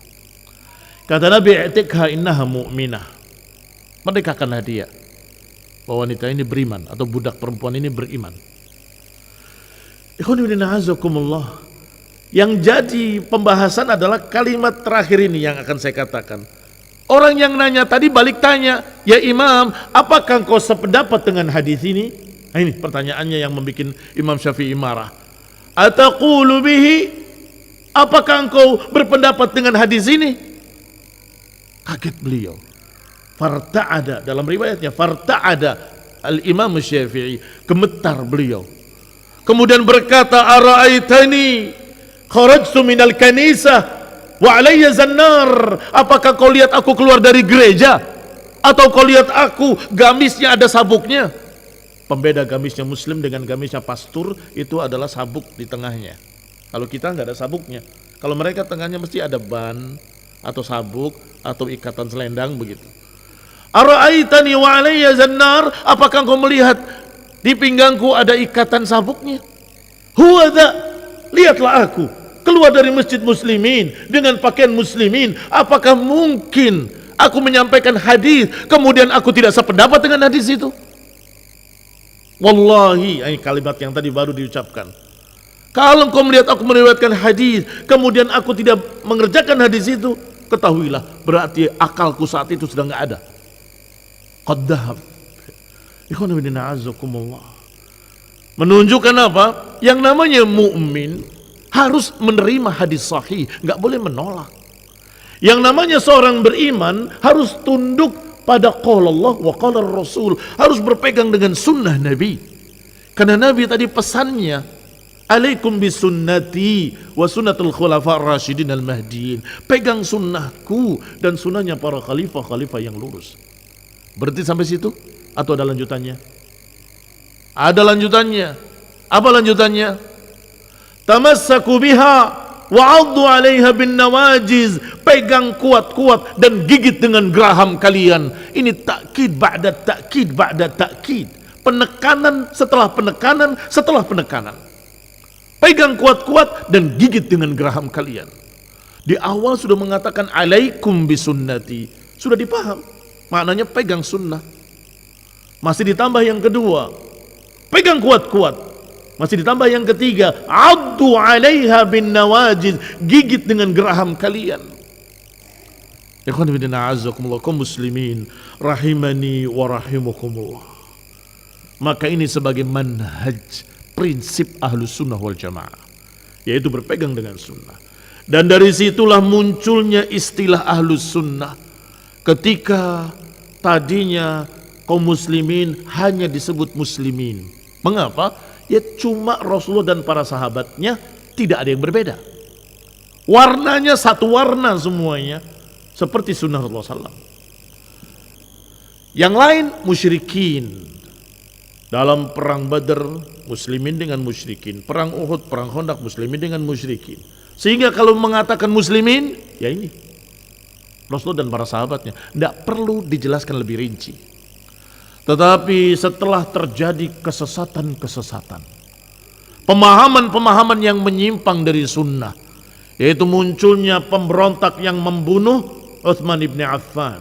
Kata Nabi, i'tikha innaha mu'minah, merdekakanlah dia, bahwa wanita ini beriman, atau budak perempuan ini beriman. Ikhwan fillah azakumullah, yang jadi pembahasan adalah kalimat terakhir ini yang akan saya katakan. Orang yang nanya tadi balik tanya, ya Imam, apakah engkau sependapat dengan hadis ini? Nah, ini pertanyaannya yang membuat Imam Syafi'i marah. Ataqulu bihi, apakah engkau berpendapat dengan hadis ini? Kaget beliau. Farta'ada, dalam riwayatnya farta'ada al-Imam Syafi'i, gemetar beliau. kemudian berkata, ara'aitani kharajtu minal kanisah wa alayya zannar, apakah kau lihat aku keluar dari gereja atau kau lihat aku gamisnya ada sabuknya? Pembeda gamisnya muslim dengan gamisnya pastur itu adalah sabuk di tengahnya. Kalau kita nggak ada sabuknya, kalau mereka tengahnya mesti ada ban atau sabuk atau ikatan selendang begitu. Ara'aitani wa alayya zannar, apakah kau melihat di pinggangku ada ikatan sabuknya? Huwa dha, lihatlah aku keluar dari masjid muslimin dengan pakaian muslimin. Apakah mungkin aku menyampaikan hadis kemudian aku tidak sependapat dengan hadis itu? Wallahi, ini kalimat yang tadi baru diucapkan. Kalau engkau melihat aku meriwayatkan hadis kemudian aku tidak mengerjakan hadis itu, ketahuilah berarti akalku saat itu sudah enggak ada. Qad dhahab. Ikhwan fillah azakumullah. Menunjukkan apa? Yang namanya mukmin harus menerima hadis sahih, enggak boleh menolak. Yang namanya seorang beriman harus tunduk pada qala Allah wa qala Rasul, harus berpegang dengan sunnah Nabi. Karena Nabi tadi pesannya, alaikum bisunnati wa sunnatul khulafa ar-rasyidin al-mahdiin. Pegang sunnahku dan sunnahnya para khalifah-khalifah yang lurus. Berarti sampai situ atau ada lanjutannya? Ada lanjutannya. Apa lanjutannya? Tamassaku biha wa 'addu 'alaiha bin nawajiz. Pegang kuat-kuat dan gigit dengan geraham kalian. Ini takkid ba'da takkid ba'da takkid. Penekanan setelah penekanan setelah penekanan. Pegang kuat-kuat dan gigit dengan geraham kalian. Di awal sudah mengatakan alaikum bisunnati, sudah dipaham maknanya pegang sunnah. Masih ditambah yang kedua, pegang kuat-kuat. Masih ditambah yang ketiga, addu 'alaiha bin nawajiz, gigit dengan geraham kalian. Ikhwan fillah a'azzakumullah, kaum muslimin rahimani wa rahimakumullah. Maka ini sebagai manhaj, prinsip ahlus sunnah wal jamaah, yaitu berpegang dengan sunnah. Dan dari situlah munculnya istilah ahlus sunnah. Ketika tadinya kaum muslimin hanya disebut muslimin. Mengapa? Ya cuma Rasulullah dan para sahabatnya tidak ada yang berbeda. Warnanya satu warna semuanya, seperti sunnah Rasulullah SAW. Yang lain musyrikin. Dalam perang Badar, muslimin dengan musyrikin. Perang Uhud, perang Khandaq, muslimin dengan musyrikin. Sehingga kalau mengatakan muslimin, ya ini Rasulullah dan para sahabatnya. Tidak perlu dijelaskan lebih rinci. Tetapi setelah terjadi kesesatan-kesesatan, pemahaman-pemahaman yang menyimpang dari sunnah, yaitu munculnya pemberontak yang membunuh Utsman ibn Affan,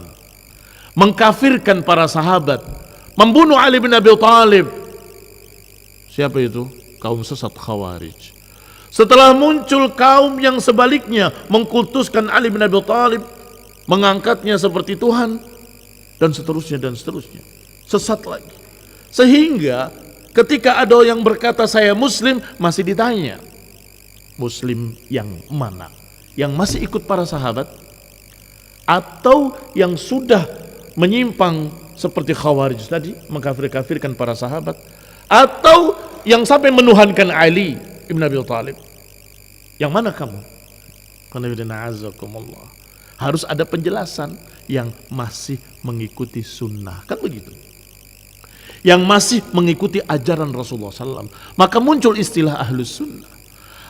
mengkafirkan para sahabat, membunuh Ali bin Abi Thalib. Siapa itu? Kaum sesat Khawarij. Setelah muncul kaum yang sebaliknya mengkultuskan Ali bin Abi Thalib, mengangkatnya seperti Tuhan, dan seterusnya dan seterusnya. Sesat lagi. Sehingga ketika ada yang berkata saya muslim, masih ditanya, muslim yang mana? Yang masih ikut para sahabat? Atau yang sudah menyimpang seperti Khawarij tadi, mengkafir-kafirkan para sahabat? Atau yang sampai menuhankan Ali ibn Abi Thalib? Yang mana kamu? Harus ada penjelasan yang masih mengikuti sunnah, kan begitu? Yang masih mengikuti ajaran Rasulullah SAW. Maka muncul istilah ahlus sunnah.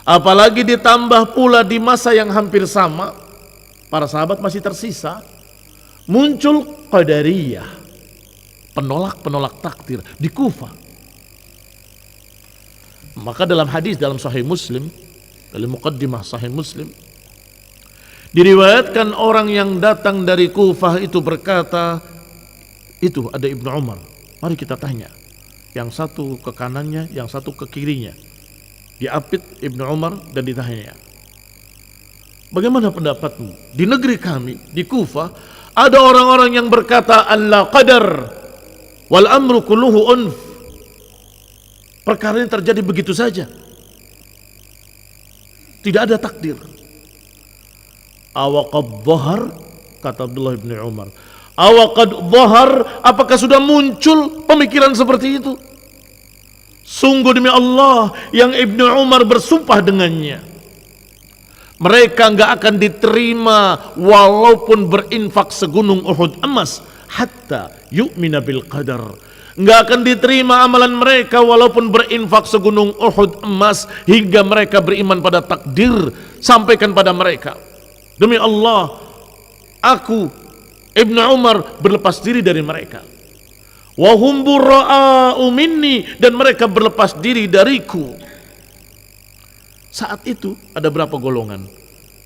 Apalagi ditambah pula di masa yang hampir sama, para sahabat masih tersisa, muncul Qadariyah, penolak-penolak takdir di Kufah. Maka dalam hadis dalam Sahih Muslim, dalam muqaddimah Sahih Muslim, diriwayatkan orang yang datang dari Kufah itu berkata, itu ada Ibnu Umar. Mari kita tanya, yang satu ke kanannya, yang satu ke kirinya. Diapit Ibnu Umar dan ditanya, bagaimana pendapatmu? Di negeri kami, di Kufah, ada orang-orang yang berkata Allah qadar wal amru kulluhu unf. Perkara ini terjadi begitu saja, tidak ada takdir. Awaqad dhahar, kata Abdullah bin Umar, awaqad dhahar, apakah sudah muncul pemikiran seperti itu? Sungguh demi Allah yang Ibnu Umar bersumpah dengannya, mereka nggak akan diterima walaupun berinfak segunung Uhud emas, hatta yu'mina bil qadar. Nggak akan diterima amalan mereka walaupun berinfak segunung Uhud emas, hingga mereka beriman pada takdir. Sampaikan pada mereka, demi Allah, aku Ibnu Umar berlepas diri dari mereka. Wa hum bura'a'u minni, dan mereka berlepas diri dariku. Saat itu ada berapa golongan?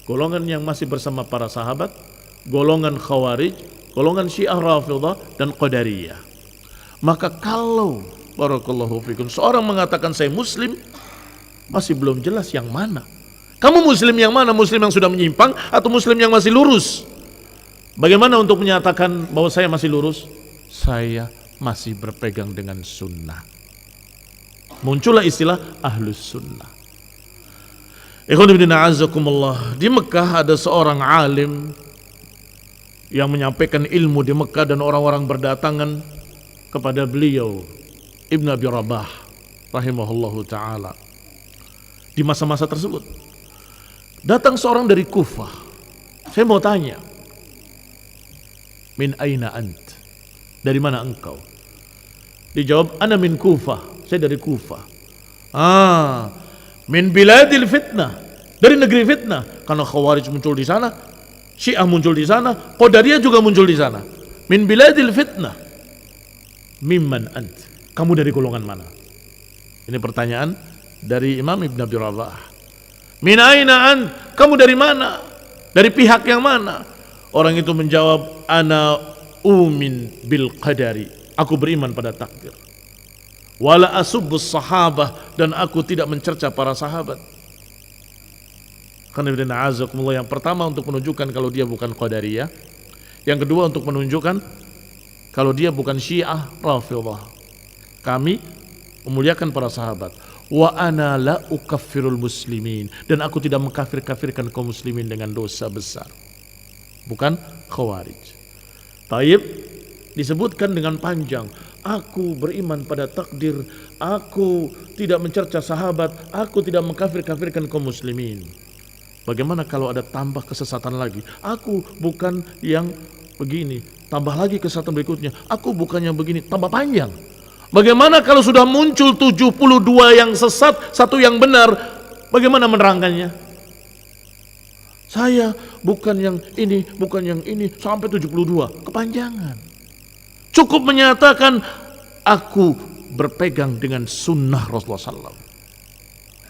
Golongan yang masih bersama para sahabat, golongan Khawarij, golongan Syiah Rafidhah, dan Qadariyah. Maka kalau barakallahu fikum seorang mengatakan saya muslim, masih belum jelas yang mana. Kamu muslim yang mana? Muslim yang sudah menyimpang atau muslim yang masih lurus? Bagaimana untuk menyatakan bahwa saya masih lurus? Saya masih berpegang dengan sunnah. Muncullah istilah ahlus sunnah. Di Mekah ada seorang alim yang menyampaikan ilmu di Mekah, dan orang-orang berdatangan kepada beliau Ibn Abi Rabah rahimahullahu ta'ala. Di masa-masa tersebut datang seorang dari Kufah. Saya mau tanya, min aina ant? Dari mana engkau? Dijawab, ana min Kufah, saya dari Kufah. Min biladil fitnah, dari negeri fitnah, karena Khawarij muncul di sana, Syiah muncul di sana, Qadariyah juga muncul di sana. Min biladil fitnah. Mimman ant? Kamu dari golongan mana? Ini pertanyaan dari Imam Ibn Abi Rabah. Min aina ant? Kamu dari mana? Dari pihak yang mana? Orang itu menjawab, ana umin bil qadari, aku beriman pada takdir. Wala asubbus sahabah, dan aku tidak mencerca para sahabat. Karena yang pertama untuk menunjukkan kalau dia bukan Qadariyah, yang kedua untuk menunjukkan kalau dia bukan Syiah Rafidhah. Kami memuliakan para sahabat. Wa ana la ukaffirul muslimin, dan aku tidak mengkafir-kafirkan kaum muslimin dengan dosa besar. Bukan Khawarij. Taib disebutkan dengan panjang, aku beriman pada takdir, aku tidak mencerca sahabat, aku tidak mengkafir-kafirkan kaum muslimin. Bagaimana kalau ada tambah kesesatan lagi? Aku bukan yang begini, tambah lagi kesesatan berikutnya, aku bukan yang begini, tambah panjang. Bagaimana kalau sudah muncul 72 yang sesat, satu yang benar? Bagaimana menerangkannya? Saya bukan yang ini, bukan yang ini, sampai 72, kepanjangan. Cukup menyatakan aku berpegang dengan sunnah Rasulullah SAW,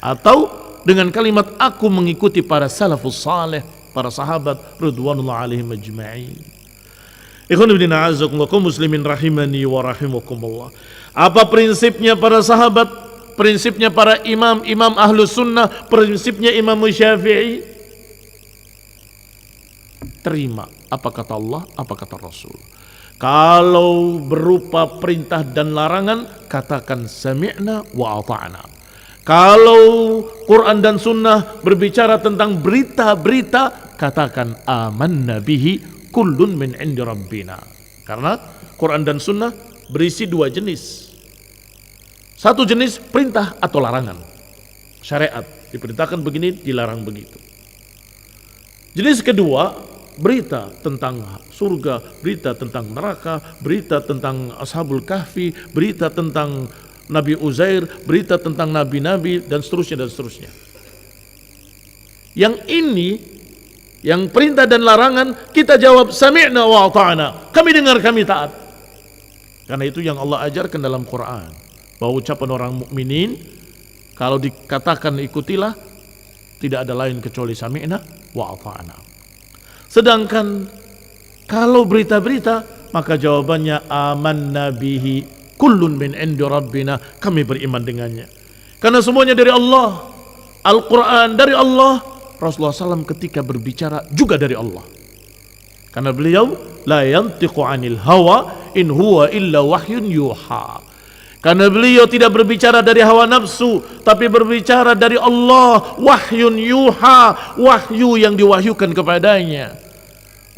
atau dengan kalimat aku mengikuti para salafus saleh, para sahabat ridwanullah alaihim ajma'in. Ikhwan fillah a'azzakumullah, kaum muslimin rahimani wa rahimakumullah. Apa prinsipnya para sahabat? Prinsipnya para imam ahlus sunnah, prinsipnya Imam Syafi'i. Terima apa kata Allah, apa kata Rasul. Kalau berupa perintah dan larangan, katakan sami'na wa ata'na. Kalau Quran dan Sunnah berbicara tentang berita-berita, katakan amanna bihi kullun min indi rabbina. Karena Quran dan Sunnah berisi dua jenis. Satu jenis perintah atau larangan. Syariat diperintahkan begini, dilarang begitu. Jenis kedua, berita tentang surga, berita tentang neraka, berita tentang Ashabul Kahfi, berita tentang Nabi Uzair, berita tentang nabi-nabi, dan seterusnya dan seterusnya. Yang ini, yang perintah dan larangan, kita jawab sami'na wa ata'na. Kami dengar, kami taat. Karena itu yang Allah ajarkan dalam Quran, bahwa ucapan orang mukminin kalau dikatakan ikutilah, tidak ada lain kecuali sami'na wa ata'na. Sedangkan kalau berita-berita, maka jawabannya amanna bihi kullun min indi rabbina, kami beriman dengannya. Karena semuanya dari Allah. Al-Quran dari Allah, Rasulullah SAW ketika berbicara juga dari Allah. Karena beliau la yantiqu anil hawa in huwa illa wahyun yuha. Karena beliau tidak berbicara dari hawa nafsu, tapi berbicara dari Allah, wahyun yuha, wahyu yang diwahyukan kepadanya.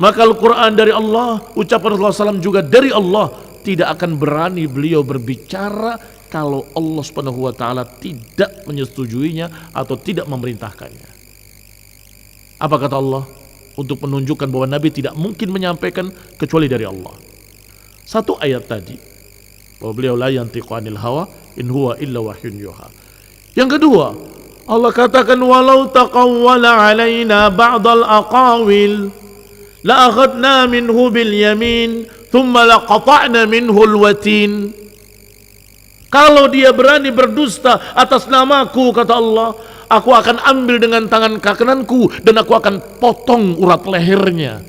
Maka Al-Quran dari Allah, ucapan Rasulullah SAW juga dari Allah. Tidak akan berani beliau berbicara kalau Allah Subhanahu wa taala tidak menyetujuinya atau tidak memerintahkannya. Apa kata Allah? Untuk menunjukkan bahwa Nabi tidak mungkin menyampaikan kecuali dari Allah. Satu ayat tadi, bahwa beliau la yantiqu anil hawa in huwa illa wahyun yuha. Yang kedua, Allah katakan walau taqawwala alaina ba'dal aqawil la akhadna minhu bil yamin thumma laqata'na minhu al watin. Kalau dia berani berdusta atas namaku, kata Allah, aku akan ambil dengan tangan kananku dan aku akan potong urat lehernya.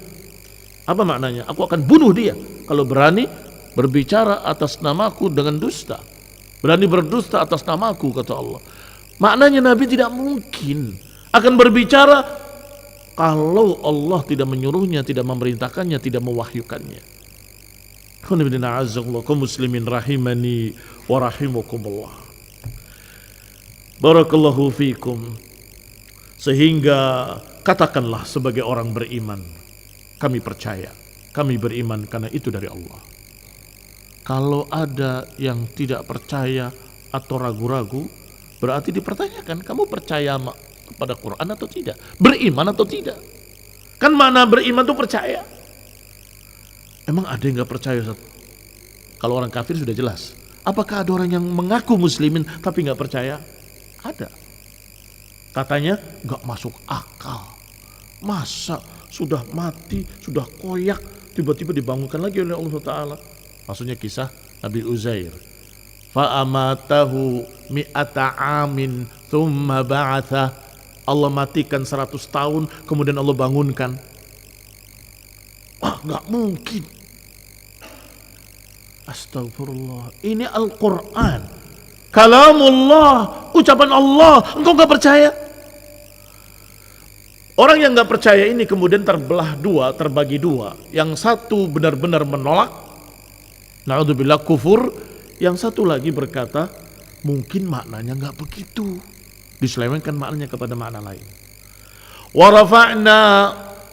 Apa maknanya? Aku akan bunuh dia kalau berani berbicara atas namaku dengan dusta. Berani berdusta atas namaku, kata Allah. Maknanya Nabi tidak mungkin akan berbicara kalau Allah tidak menyuruhnya, tidak memerintahkannya, tidak mewahyukannya. Kaum muslimin rahimani wa rahimakumullah. Barakallahu fikum. Sehingga katakanlah sebagai orang beriman, kami percaya, kami beriman karena itu dari Allah. Kalau ada yang tidak percaya atau ragu-ragu, berarti dipertanyakan, kamu percaya kepada Quran atau tidak? Beriman atau tidak? Kan makna beriman itu percaya. Emang ada yang gak percaya, Ustaz? Kalau orang kafir sudah jelas. Apakah ada orang yang mengaku muslimin tapi gak percaya? Ada. Katanya gak masuk akal. Masa sudah mati, sudah koyak, tiba-tiba dibangunkan lagi oleh Allah Ta'ala. Maksudnya kisah Nabi Uzair. Fa'amatahu mi'ata amin thumma ba'atha. Allah matikan 100 tahun, kemudian Allah bangunkan. Wah, gak mungkin. Astagfirullah. Ini Al-Quran, kalamullah, ucapan Allah. Engkau gak percaya? Orang yang gak percaya ini kemudian terbelah dua, terbagi dua. Yang satu benar-benar menolak, na'udzubillah, kufur. Yang satu lagi berkata, mungkin maknanya gak begitu, diselewengkan maknanya kepada makna lain. Wa rafa'na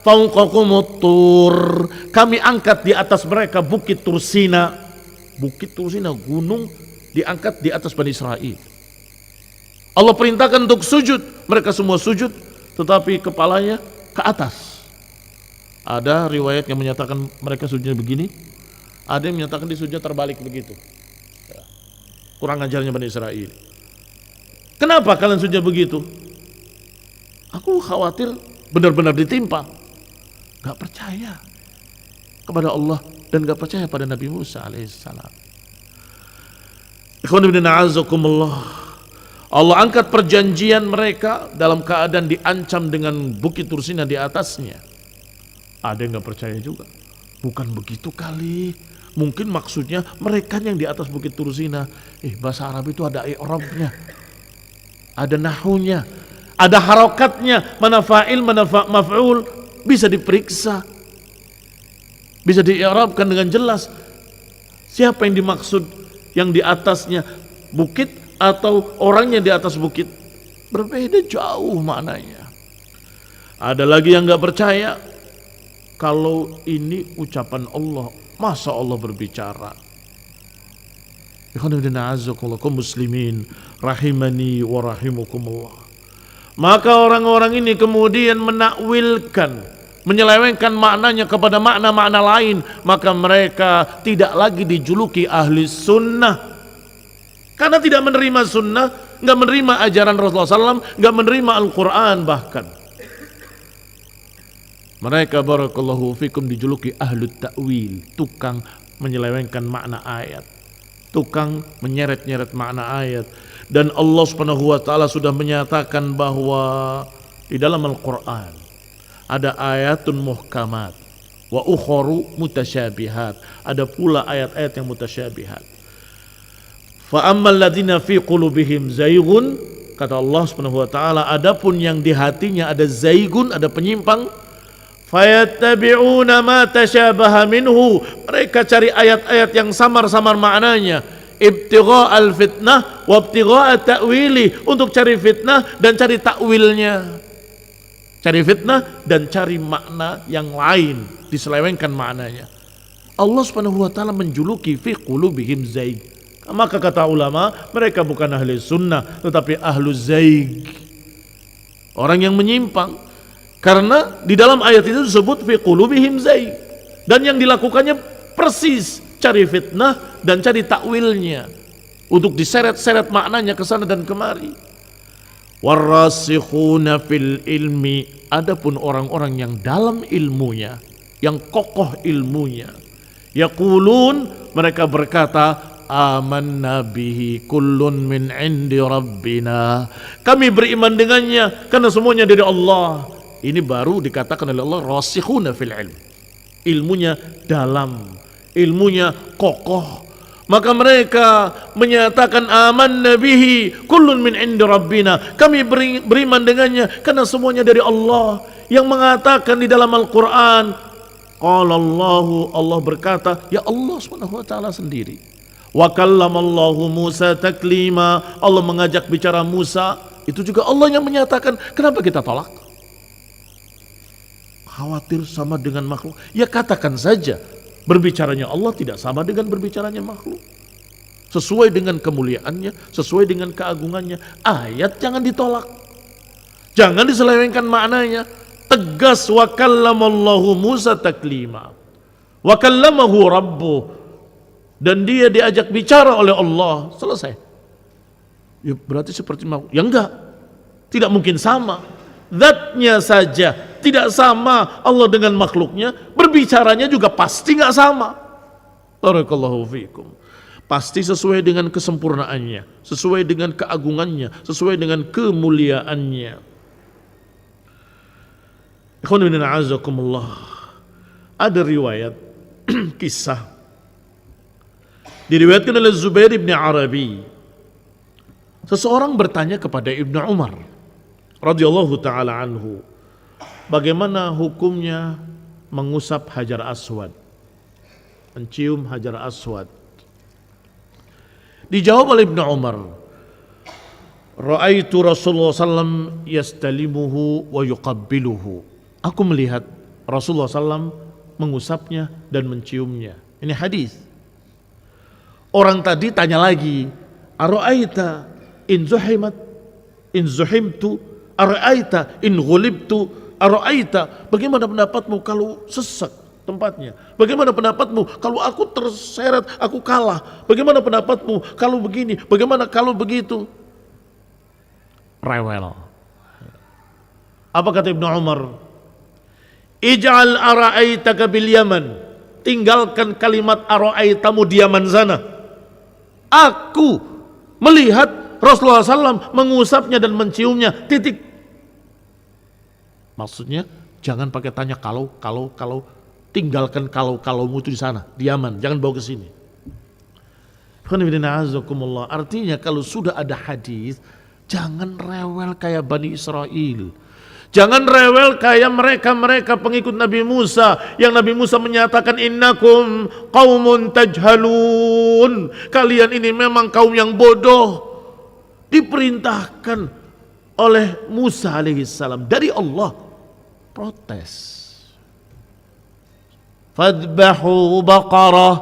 fawqakumut tur, kami angkat di atas mereka bukit Tursina. Bukit Tursina, gunung diangkat di atas Bani Israel. Allah perintahkan untuk sujud, mereka semua sujud, tetapi kepalanya ke atas. Ada riwayat yang menyatakan mereka sujudnya begini, ada yang menyatakan di sujud terbalik begitu. Kurang ajarnya Bani Israel. Kenapa kalian sujud begitu? Aku khawatir benar-benar ditimpa. Gak percaya kepada Allah dan gak percaya pada Nabi Musa alaihissalam. Ikhwan ibn a'azakumullah, Allah angkat perjanjian mereka dalam keadaan diancam dengan bukit Tursina di atasnya. Ada yang gak percaya juga. Bukan begitu kali. Mungkin maksudnya mereka yang di atas bukit Tursina. Bahasa Arab itu ada i'rabnya, ada nahunya, ada harokatnya, mana fa'il, mana maf'ul, bisa diperiksa, bisa di-i'rabkan dengan jelas. Siapa yang dimaksud yang di atasnya bukit atau orangnya di atas bukit? Berbeda jauh maknanya. Ada lagi yang gak percaya kalau ini ucapan Allah. Masa Allah berbicara? Kaum muslimin rahimani wa rahimakumullah. Maka orang-orang ini kemudian menakwilkan, menyelewengkan maknanya kepada makna-makna lain. Maka mereka tidak lagi dijuluki ahli sunnah, karena tidak menerima sunnah, nggak menerima ajaran Rasulullah SAW, nggak menerima Al-Quran bahkan. Mereka barakallahu fikum dijuluki ahlut ta'wil, tukang menyelewengkan makna ayat, tukang menyeret-nyeret makna ayat. Dan Allah Subhanahu wa taala sudah menyatakan bahwa di dalam Al-Qur'an ada ayatun muhkamat wa ukharu mutasyabihat, ada pula ayat-ayat yang mutasyabihat. Fa ammal ladzina fi qulubihim zaygun, kata Allah Subhanahu wa taala, adapun yang di hatinya ada zaygun, ada penyimpang, fayattabi'una ma tasyabaha minhu, mereka cari ayat-ayat yang samar-samar maknanya, ibtigha'al fitnah wa ibtigha'a ta'wili, untuk cari fitnah dan cari takwilnya. Cari fitnah dan cari makna yang lain, diselewengkan maknanya. Allah Subhanahu wa taala menjuluki fi qulubihim zayg, Maka kata ulama, mereka bukan ahli sunnah, tetapi ahlu zaig, orang yang menyimpang. Karena di dalam ayat itu disebut fi qulubihim zaig, dan yang dilakukannya persis cari fitnah dan cari takwilnya untuk diseret-seret maknanya ke sana dan kemari. Warasikhuna fil ilmi, adapun orang-orang yang dalam ilmunya, yang kokoh ilmunya, yaqulun, mereka berkata, amanna bihi kullun min indi rabbina, kami beriman dengannya karena semuanya dari Allah. Ini baru dikatakan oleh Allah rasikhuna fil ilm, ilmunya dalam, ilmunya kokoh. Maka mereka menyatakan amanna bihi kullun min indi rabbina, kami beriman dengannya karena semuanya dari Allah. Yang mengatakan di dalam Al-Quran, qala Allahu, Allah berkata, ya Allah Subhanahu wa taala sendiri. Wa kallamallahu Musa taklima, Allah mengajak bicara Musa, itu juga Allah yang menyatakan. Kenapa kita tolak? Khawatir sama dengan makhluk? Ya katakan saja, berbicaranya Allah tidak sama dengan berbicaranya makhluk. Sesuai dengan kemuliaannya, sesuai dengan keagungannya. Ayat jangan ditolak, jangan diselewengkan maknanya. Tegas, wa kallamallahu Musa taklima, wa kallamahu rabbuh, dan dia diajak bicara oleh Allah. Selesai. Ya berarti seperti makhluk? Ya enggak, tidak mungkin sama. Zatnya saja tidak sama Allah dengan makhluknya, berbicaranya juga pasti enggak sama. Barakallahu fiikum. Pasti sesuai dengan kesempurnaannya, sesuai dengan keagungannya, sesuai dengan kemuliaannya. Ikhwanuddin a'azakumullah, ada riwayat kisah diriwayatkan oleh Zubair bin Arabi. Seseorang bertanya kepada Ibnu Umar radhiyallahu taala anhu, bagaimana hukumnya mengusap Hajar Aswad, mencium Hajar Aswad. Dijawab oleh Ibnu Umar, ra'aitu Rasulullah sallam yastalimuhu wa yuqabbiluhu. Aku melihat Rasulullah sallam mengusapnya dan menciumnya. Ini hadis. Orang tadi tanya lagi, ara'aita in zuhimat, in zuhimtu, ara'aita in ghulibtu, ara'aita, bagaimana pendapatmu kalau sesak tempatnya? Bagaimana pendapatmu kalau aku terseret, aku kalah? Bagaimana pendapatmu kalau begini? Bagaimana kalau begitu? Rewel. Apa kata Ibnu Umar? Ij'al ara'aitaka bil Yaman. Tinggalkan kalimat ara'aitamu di Yaman sana. Aku melihat Rasulullah SAW mengusapnya dan menciumnya. Titik. Maksudnya jangan pakai tanya kalau. Tinggalkan kalaumu itu di sana, di Yaman. Jangan bawa ke sini. Artinya kalau sudah ada hadis, jangan rewel kayak Bani Israel. Jangan rewel kayak mereka pengikut Nabi Musa, yang Nabi Musa menyatakan innakum qaumun tajhalun. Kalian ini memang kaum yang bodoh. Diperintahkan oleh Musa alaihissalam dari Allah, protes. Fadbahu baqarah,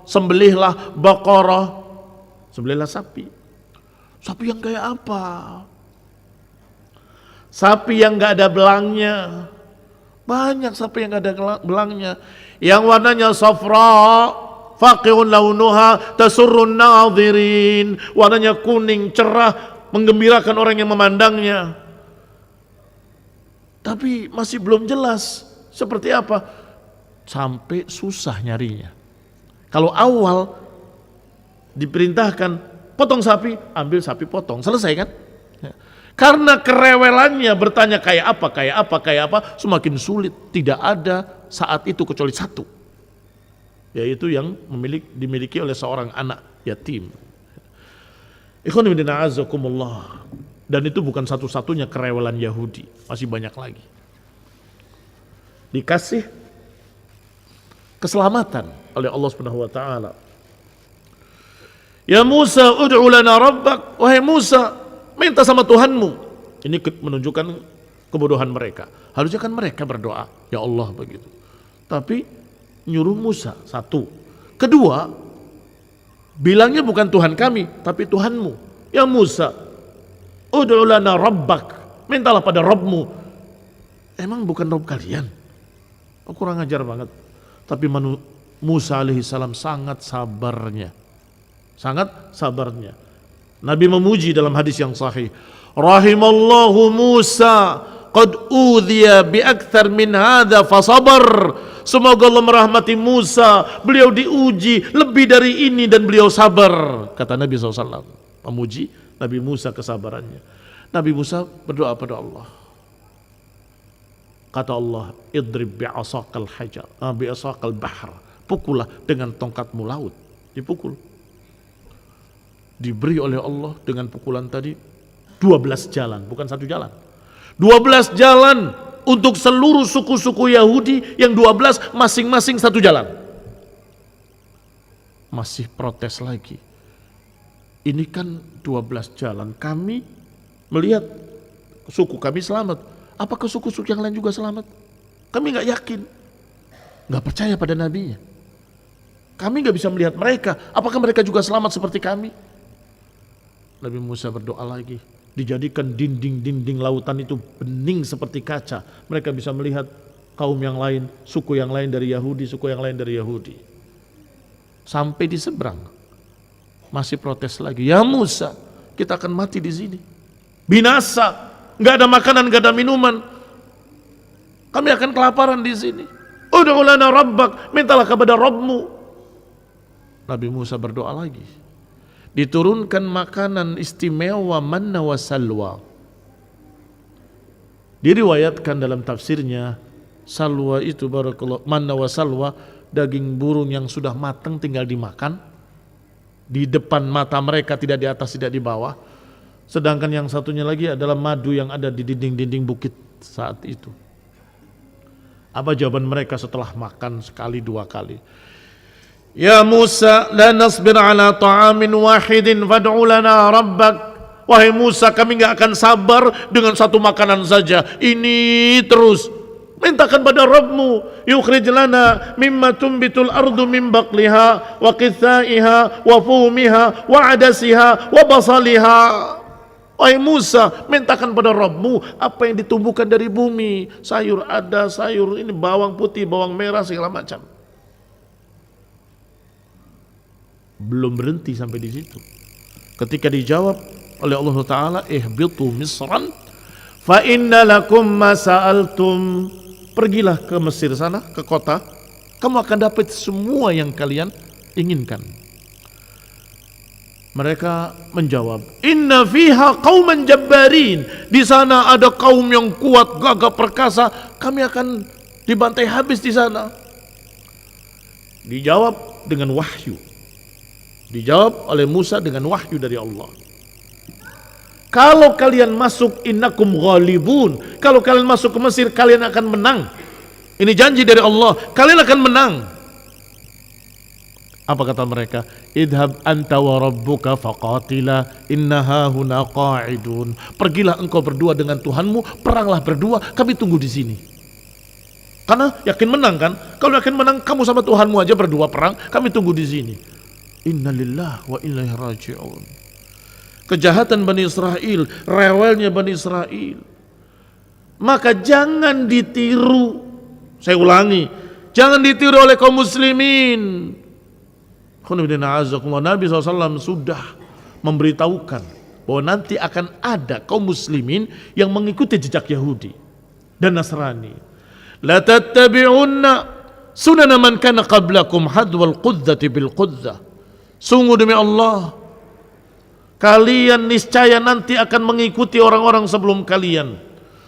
sembelihlah baqarah, sembelihlah sapi. Sapi yang kayak apa? Sapi yang gak ada belangnya. Banyak sapi yang gak ada belangnya, yang warnanya safra, faqihun launuha, tasurrun nadhirin, warnanya kuning cerah, menggembirakan orang yang memandangnya. Tapi masih belum jelas seperti apa, sampai susah nyarinya. Kalau awal diperintahkan potong sapi, ambil sapi potong, selesai kan? Karena kerewelannya bertanya kayak apa, semakin sulit. Tidak ada saat itu kecuali satu, yaitu yang dimiliki oleh seorang anak yatim. Ikhwan fillah a'azzakumullah. Dan itu bukan satu-satunya kerewelan Yahudi, masih banyak lagi. Dikasih keselamatan oleh Allah Subhanahu wa taala. Ya Musa, ud'u lana rabbak, wahai Musa, minta sama Tuhanmu. Ini menunjukkan kebodohan mereka. Harusnya kan mereka berdoa, ya Allah begitu. Tapi nyuruh Musa, satu. Kedua, Bilangnya bukan Tuhan kami, tapi Tuhanmu. Ya Musa, ud'u lana rabbak, mintalah pada Rabbmu. Emang bukan Rabb kalian? Oh, kurang ajar banget. Tapi Musa alaihissalam sangat sabarnya. Sangat sabarnya. Nabi memuji dalam hadis yang sahih, rahimallahu Musa qad udhiya bi akthar min hadza fasabar. Semoga Allah merahmati Musa, beliau diuji lebih dari ini dan beliau sabar, kata Nabi SAW. Memuji Nabi Musa kesabarannya. Nabi Musa berdoa pada Allah. Kata Allah, idrib bi'asaqal hajar, bi'asaqal bahr. Pukullah dengan tongkatmu laut. Dipukul. Diberi oleh Allah dengan pukulan tadi 12 jalan, bukan satu jalan. 12 jalan untuk seluruh suku-suku Yahudi yang 12 masing-masing satu jalan. Masih protes lagi. Ini kan 12 jalan, kami melihat suku kami selamat. Apakah suku-suku yang lain juga selamat? Kami gak yakin, gak percaya pada nabinya. Kami gak bisa melihat mereka, apakah mereka juga selamat seperti kami? Nabi Musa berdoa lagi. Dijadikan dinding-dinding lautan itu bening seperti kaca. Mereka bisa melihat kaum yang lain, suku yang lain dari Yahudi, suku yang lain dari Yahudi. Sampai di seberang, masih protes lagi. Ya Musa, kita akan mati di sini. Binasa, nggak ada makanan, nggak ada minuman. Kami akan kelaparan di sini. Ud'u lana rabbak, mintalah kepada Rabbmu. Nabi Musa berdoa lagi. Diturunkan makanan istimewa manna wa salwa. Diriwayatkan dalam tafsirnya, salwa itu barakallahu, manna wa salwa, daging burung yang sudah matang tinggal dimakan di depan mata mereka, tidak di atas, tidak di bawah. Sedangkan yang satunya lagi adalah madu yang ada di dinding-dinding bukit saat itu. Apa jawaban mereka setelah makan sekali dua kali? Ya Musa, la nasbir ala ta'amin wahidin fad'u lana rabbak. Wahai Musa, kami enggak akan sabar dengan satu makanan saja. Ini terus. Mintakan pada Rabbmu. Yukhrij lana mimma tumbitul ardu min baqliha wa qithaiha wa fumiha wa adasiha wa basaliha. Wahai Musa, mintakan pada Rabbmu apa yang ditumbuhkan dari bumi. Sayur ada, sayur ini bawang putih, bawang merah, segala macam. Belum berhenti sampai di situ. Ketika dijawab oleh Allah Ta'ala, ihbitu misran fa inna lakum ma sa'altum. Pergilah ke Mesir sana, ke kota, kamu akan dapat semua yang kalian inginkan. Mereka menjawab, inna fiha qauman jabbarin. Di sana ada kaum yang kuat, gagah perkasa, kami akan dibantai habis di sana. Dijawab dengan wahyu. Dijawab oleh Musa dengan wahyu dari Allah. Kalau kalian masuk innakum ghalibun. Kalau kalian masuk ke Mesir, kalian akan menang. Ini janji dari Allah, kalian akan menang. Apa kata mereka? Idhab anta wa rabbuka faqatila innaha huna qa'idun. Pergilah engkau berdua dengan Tuhanmu, peranglah berdua, kami tunggu di sini. Karena yakin menang kan? Kalau yakin menang, kamu sama Tuhanmu aja berdua perang, kami tunggu di sini. Inna lillahi wa inna ilaihi raji'un. Kejahatan Bani Israel, rewelnya Bani Israel. Maka jangan ditiru. Saya ulangi, jangan ditiru oleh kaum muslimin. Nabi SAW sudah memberitahukan bahwa nanti akan ada kaum muslimin yang mengikuti jejak Yahudi dan Nasrani. La tattabi'unna sunana man kana qablakum hadwal qudzati bil qudzah. Sungguh demi Allah, kalian niscaya nanti akan mengikuti orang-orang sebelum kalian,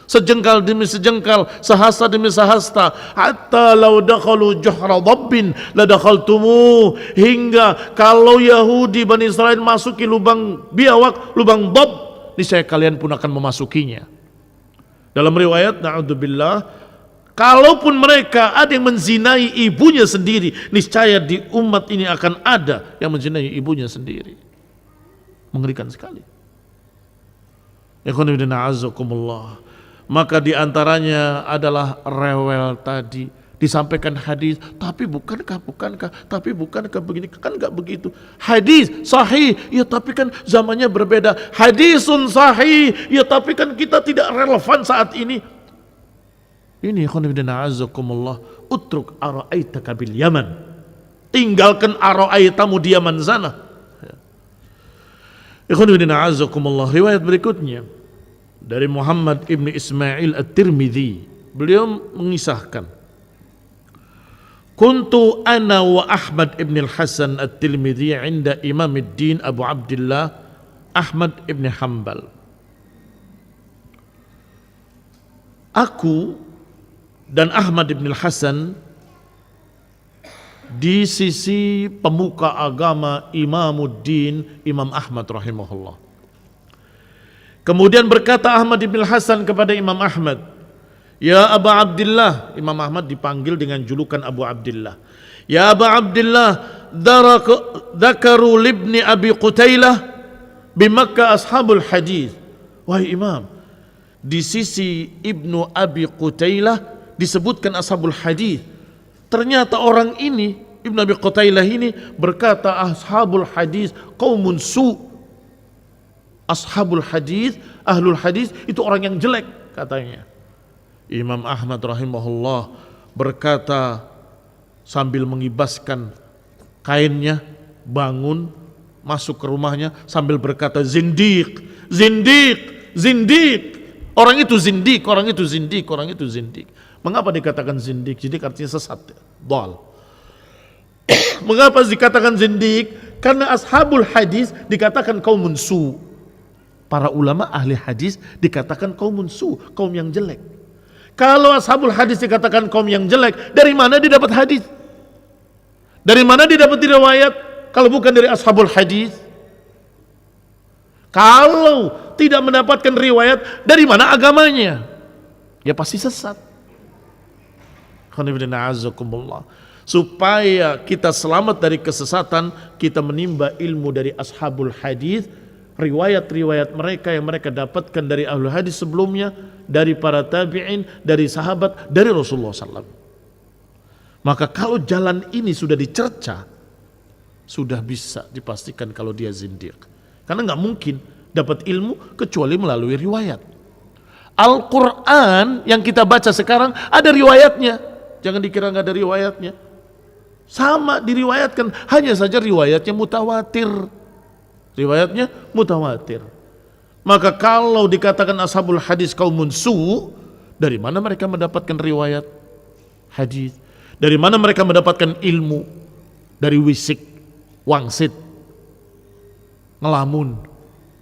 sejengkal demi sejengkal, sehasta demi sehasta, hatta law dakhalu juhra dhabbin la dakhaltumu. Hingga kalau Yahudi Bani Israel masuki lubang biawak, lubang dhab, niscaya kalian pun akan memasukinya. Dalam riwayat, na'udzubillah, kalaupun mereka ada yang menzinai ibunya sendiri, niscaya di umat ini akan ada yang menzinai ibunya sendiri. Mengerikan sekali. Maka di antaranya adalah rewel tadi, Disampaikan hadis, tapi bukankah, tapi bukankah begini, kan enggak begitu. Hadis sahih, ya tapi kan zamannya berbeda. Hadisun sahih, ya tapi kan kita tidak relevan saat ini. Ini khonibdina azakumullah, utruk ara'aitaka bil Yaman. Tinggalkan ara'aitamu di Yaman sana. Khonibdina azakumullah, riwayat berikutnya dari Muhammad ibn Ismail at-Tirmidzi, beliau mengisahkan, Kuntu ana wa Ahmad ibn al-Hasan at-Tirmidzi 'inda Imam ad-Din Abu Abdullah Ahmad ibn Hanbal. Aku dan Ahmad ibn al-Hasan di sisi pemuka agama Imamuddin Imam Ahmad rahimahullah. Kemudian berkata Ahmad ibn al-Hasan kepada Imam Ahmad, Ya Aba Abdullah, Imam Ahmad dipanggil dengan julukan Abu Abdullah. Ya Aba Abdullah, dzakaru libni Abi Qutailah bi Makkah ashabul hadis. Wahai Imam, di sisi Ibnu Abi Qutailah disebutkan ashabul hadis. Ternyata orang ini, Ibnu Abi Qutailah ini berkata ashabul hadis qaumun su. Ashabul hadis, ahlul hadis itu orang yang jelek katanya. Imam Ahmad rahimahullah berkata sambil mengibaskan kainnya, bangun masuk ke rumahnya sambil berkata, zindiq, zindiq, zindiq. Orang itu zindiq, orang itu zindiq, orang itu zindiq. Mengapa dikatakan zindiq? Zindiq artinya sesat, dal. Mengapa dikatakan zindiq? Karena ashabul hadis dikatakan kaumun su. Para ulama ahli hadis dikatakan kaumun su, kaum yang jelek. Kalau ashabul hadis dikatakan kaum yang jelek, dari mana dia dapat hadis? Dari mana dia dapat riwayat? Kalau bukan dari ashabul hadis. Kalau tidak mendapatkan riwayat, dari mana agamanya? Ya pasti sesat. Supaya kita selamat dari kesesatan, kita menimba ilmu dari ashabul hadis, riwayat-riwayat mereka yang mereka dapatkan dari ahlul hadis sebelumnya, dari para tabi'in, dari sahabat, dari Rasulullah SAW. Maka kalau jalan ini sudah dicerca, sudah bisa dipastikan kalau dia zindiq. Karena nggak mungkin dapat ilmu kecuali melalui riwayat. Al-Quran yang kita baca sekarang ada riwayatnya. Jangan dikira nggak ada riwayatnya. Sama diriwayatkan, hanya saja riwayatnya mutawatir. Riwayatnya mutawatir. Maka kalau dikatakan ashabul hadis kaumun su, dari mana mereka mendapatkan riwayat hadis? Dari mana mereka mendapatkan ilmu? Dari wisik, wangsit, ngelamun,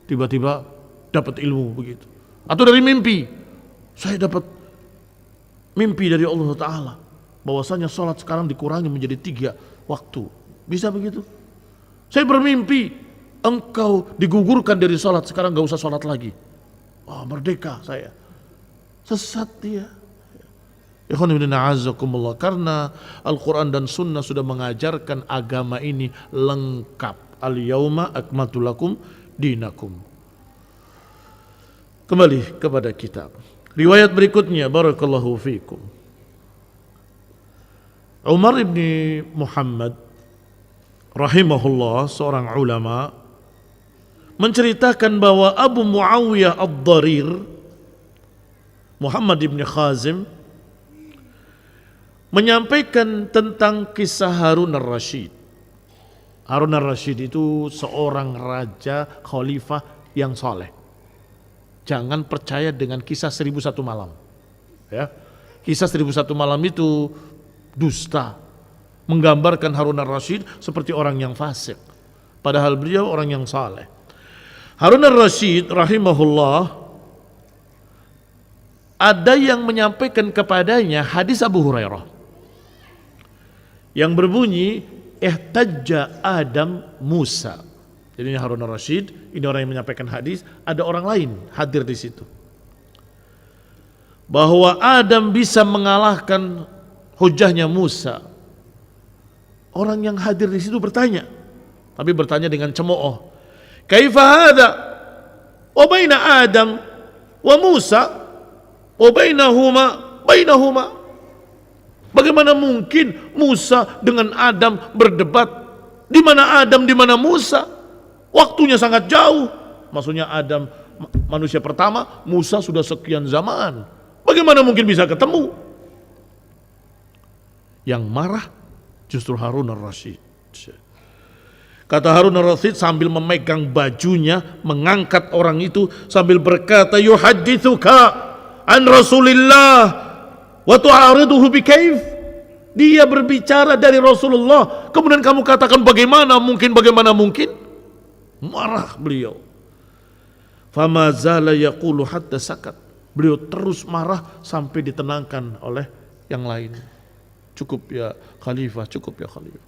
tiba-tiba dapat ilmu begitu. Atau dari mimpi, saya dapat mimpi dari Allah Ta'ala bahwasanya sholat sekarang dikurangi menjadi 3 waktu. Bisa begitu? Saya bermimpi engkau digugurkan dari sholat, sekarang gak usah sholat lagi. Oh, merdeka saya. Sesat dia. Karena Al-Quran dan Sunnah sudah mengajarkan agama ini lengkap. Al-yawma akmaltu lakum dinakum. Kembali kepada kitab. Riwayat berikutnya, barakallahu fikum. Umar ibn Muhammad rahimahullah, seorang ulama, menceritakan bahwa Abu Muawiyah ad-Darir, Muhammad ibn Khazim, menyampaikan tentang kisah Harun al-Rashid. Harun al-Rashid itu seorang raja khalifah yang soleh. Jangan percaya dengan kisah 1001 malam. Ya, kisah 1001 malam itu dusta, menggambarkan Harun al-Rashid seperti orang yang fasik, padahal beliau orang yang saleh. Harun al-Rashid rahimahullah, ada yang menyampaikan kepadanya hadis Abu Hurairah yang berbunyi ihtajja Adam Musa. Jadi ini Harun al-Rashid, ini orang yang menyampaikan hadis, ada orang lain hadir di situ. Bahwa Adam bisa mengalahkan hujahnya Musa. Orang yang hadir di situ bertanya, tapi bertanya dengan cemooh. Kaifa hadza? Wa baina Adam wa Musa wa bainahuma. Bagaimana mungkin Musa dengan Adam berdebat? Di mana Adam, di mana Musa? Waktunya sangat jauh. Maksudnya Adam manusia pertama, Musa sudah sekian zaman. Bagaimana mungkin bisa ketemu? Yang marah justru Harun ar-Rasyid. Kata Harun ar-Rasyid sambil memegang bajunya, mengangkat orang itu sambil berkata, yuhadithuka an Rasulillah wa tu'ariduhu bikaif. Dia berbicara dari Rasulullah, kemudian kamu katakan bagaimana mungkin, bagaimana mungkin? Marah beliau. Fama zala yaqulu hatta sakat. Beliau terus marah sampai ditenangkan oleh yang lain. Cukup ya khalifah, cukup ya khalifah.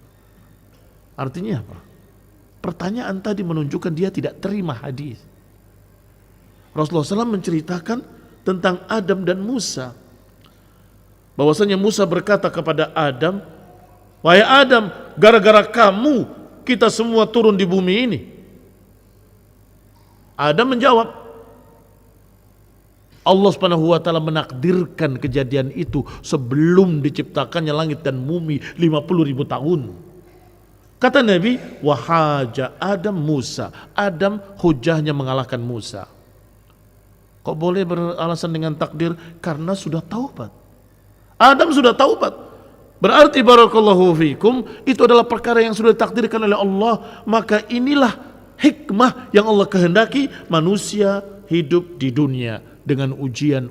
Artinya apa? Pertanyaan tadi menunjukkan dia tidak terima hadis. Rasulullah SAW menceritakan tentang Adam dan Musa. Bahwasanya Musa berkata kepada Adam, wahai Adam, gara-gara kamu kita semua turun di bumi ini. Adam menjawab, Allah Subhanahu wa taala menakdirkan kejadian itu sebelum diciptakannya langit dan bumi 50.000 tahun. Kata Nabi, wahaja Adam Musa. Adam hujahnya mengalahkan Musa. Kok boleh beralasan dengan takdir? Karena sudah taubat. Adam sudah taubat. Berarti barakallahu fikum, itu adalah perkara yang sudah ditakdirkan oleh Allah. Maka inilah hikmah yang Allah kehendaki manusia hidup di dunia dengan ujian.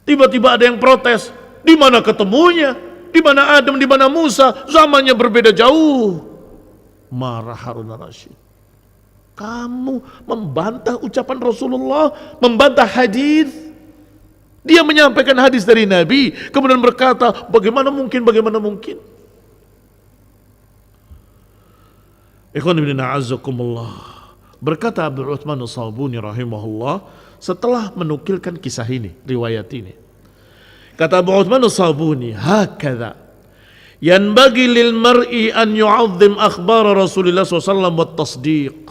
Tiba-tiba ada yang protes, di mana ketemunya? Di mana Adam, di mana Musa? Zamannya berbeda jauh. Marah Harun ar-Rasyid. Kamu membantah ucapan Rasulullah, membantah hadis. Dia menyampaikan hadis dari Nabi, kemudian berkata, bagaimana mungkin, bagaimana mungkin? Ikhwan ibn a'azzakumullah. Berkata Abu Uthman as-Sabuni rahimahullah setelah menukilkan kisah ini, riwayat ini. Kata Abu Uthman as-Sabuni, hakadha yanbaghi lil mar'i an yu'azzim akhbar Rasulullah SAW wa tasdiq.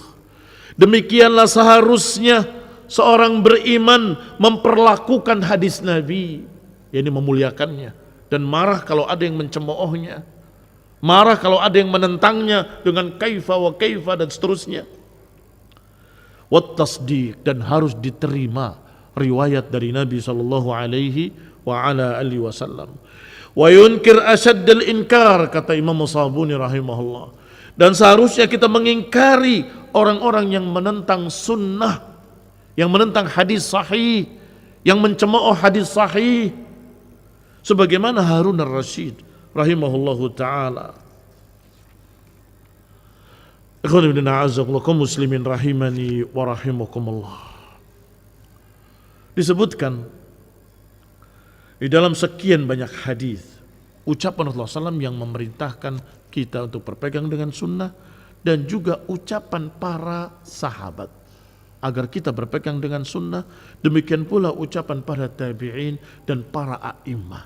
Demikianlah seharusnya seorang beriman memperlakukan hadis Nabi, yakni memuliakannya, dan marah kalau ada yang mencemoohnya, marah kalau ada yang menentangnya dengan kaifa wa kaifa dan seterusnya. Wat tasdiq, dan harus diterima riwayat dari Nabi sallallahu alaihi wa ala alihi wasallam. Wa yunkir asyaddal inkar, kata Imam Sabuni rahimahullah. Dan seharusnya kita mengingkari orang-orang yang menentang sunnah, yang menentang hadis sahih, yang mencemooh hadis sahih, sebagaimana Harun ar-Rasyid rahimahullahu taala. Ikhwan ibn a'azzakumullah, kaum muslimin rahimani wa rahimakumullah. Disebutkan di dalam sekian banyak hadis ucapan Rasulullah SAW yang memerintahkan kita untuk berpegang dengan sunnah, dan juga ucapan para sahabat agar kita berpegang dengan sunnah. Demikian pula ucapan para tabi'in dan para a'immah.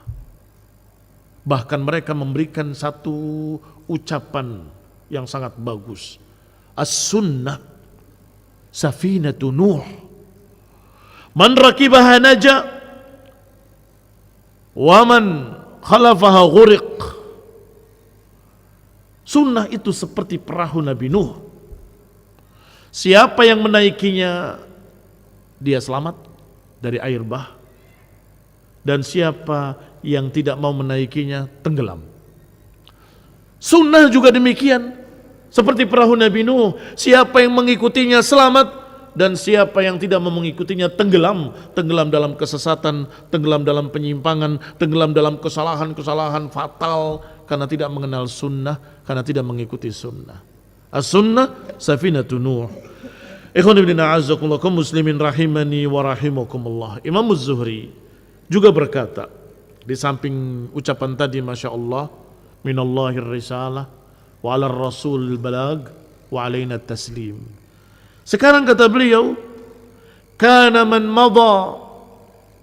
Bahkan mereka memberikan satu ucapan yang sangat bagus. As-sunnah safinatu Nuh, man rakibaha naja wa man khalafaha ghuriq. Sunnah itu seperti perahu Nabi Nuh. Siapa yang menaikinya, dia selamat dari air bah, dan siapa yang tidak mau menaikinya tenggelam. Sunnah juga demikian, seperti perahu Nabi Nuh. Siapa yang mengikutinya selamat, dan siapa yang tidak mau mengikutinya tenggelam. Tenggelam dalam kesesatan, tenggelam dalam penyimpangan, tenggelam dalam kesalahan-kesalahan fatal karena tidak mengenal sunnah, karena tidak mengikuti sunnah. As-sunnah safinatu Nuh. Ikhwan ibn a'azzakumullah, kaum muslimin rahimani wa rahimakumullah. Imam Az-Zuhri juga berkata, di samping ucapan tadi, Masya Allah, minallahir risalah wa ala rasul balag wa alaina taslim. Sekarang kata beliau, kana man madha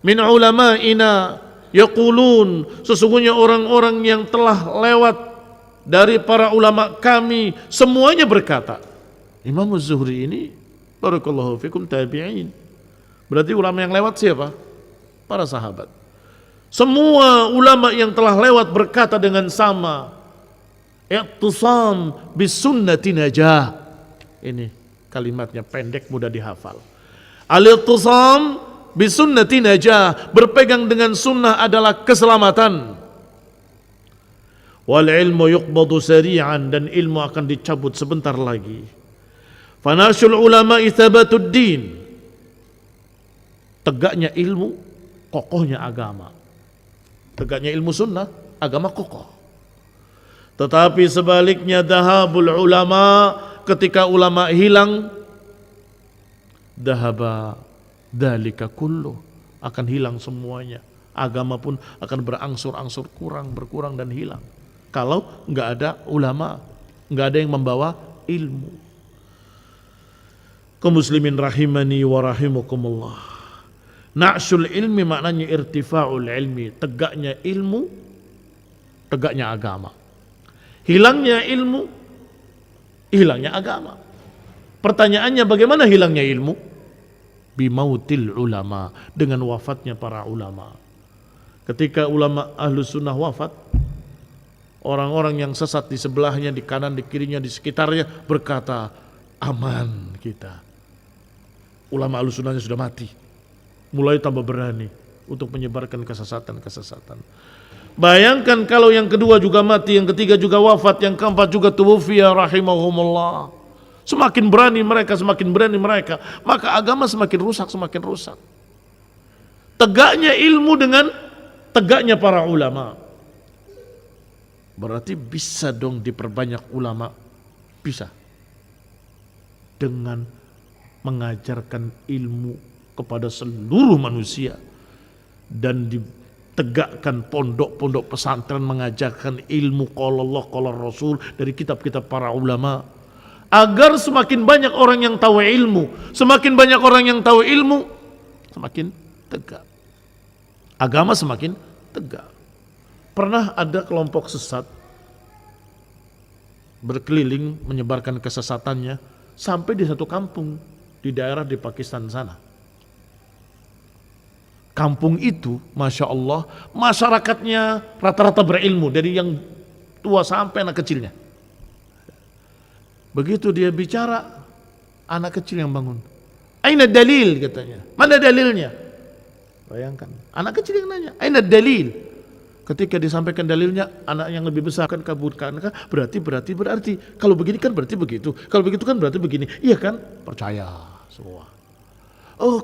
min ulama'ina yaqulun, sesungguhnya orang-orang yang telah lewat dari para ulama kami semuanya berkata. Imam Az-Zuhri ini barakallahu fikum tabi'in. Berarti ulama yang lewat siapa? Para sahabat. Semua ulama yang telah lewat berkata dengan sama, i'tisam bis sunnati najah. Ini kalimatnya pendek mudah dihafal. Al-i'tisam bis sunnati najah, berpegang dengan sunnah adalah keselamatan. Wal ilmu yuqbadu sari'an, dan ilmu akan dicabut sebentar lagi. Fanasyul ulama ithabatud din, tegaknya ilmu, kokohnya agama. Tegaknya ilmu sunnah, agama kokoh. Tetapi sebaliknya dahabul ulama, ketika ulama hilang, dahaba dalika kullu, akan hilang semuanya. Agama pun akan berangsur-angsur berkurang dan hilang. Kalau nggak ada ulama, nggak ada yang membawa ilmu. Kaum muslimin rahimani wa rahimakumullah. Na'sul ilmi maknanya irtifa'ul ilmi, tegaknya ilmu, tegaknya agama. Hilangnya ilmu, hilangnya agama. Pertanyaannya, bagaimana hilangnya ilmu? Bimautil ulama, dengan wafatnya para ulama. Ketika ulama ahlus sunnah wafat, orang-orang yang sesat di sebelahnya, di kanan, di kirinya, di sekitarnya berkata, aman kita. Ulama ahlus sunnahnya sudah mati. Mulai tambah berani untuk menyebarkan kesesatan-kesesatan. Bayangkan kalau yang kedua juga mati, yang ketiga juga wafat, yang keempat juga tuwfiya rahimahumullah. Semakin berani mereka, maka agama semakin rusak. Tegaknya ilmu dengan tegaknya para ulama. Berarti bisa dong diperbanyak ulama, bisa. Dengan mengajarkan ilmu kepada seluruh manusia dan ditegakkan pondok-pondok pesantren mengajarkan ilmu qala Allah qala Rasul dari kitab-kitab para ulama, agar semakin banyak orang yang tahu ilmu, semakin banyak orang yang tahu ilmu, semakin tegak agama, semakin tegak. Pernah ada kelompok sesat berkeliling menyebarkan kesesatannya sampai di satu kampung di daerah di Pakistan sana. Kampung itu, Masya Allah, masyarakatnya rata-rata berilmu, dari yang tua sampai anak kecilnya. Begitu dia bicara, anak kecil yang bangun. Aina dalil, katanya. Mana dalilnya? Bayangkan, anak kecil yang nanya, aina dalil? Ketika disampaikan dalilnya, anak yang lebih besar kan kabulkan, berarti. Kalau begini kan berarti begitu. Kalau begitu kan berarti begini. Iya kan? Percaya semua. Oh,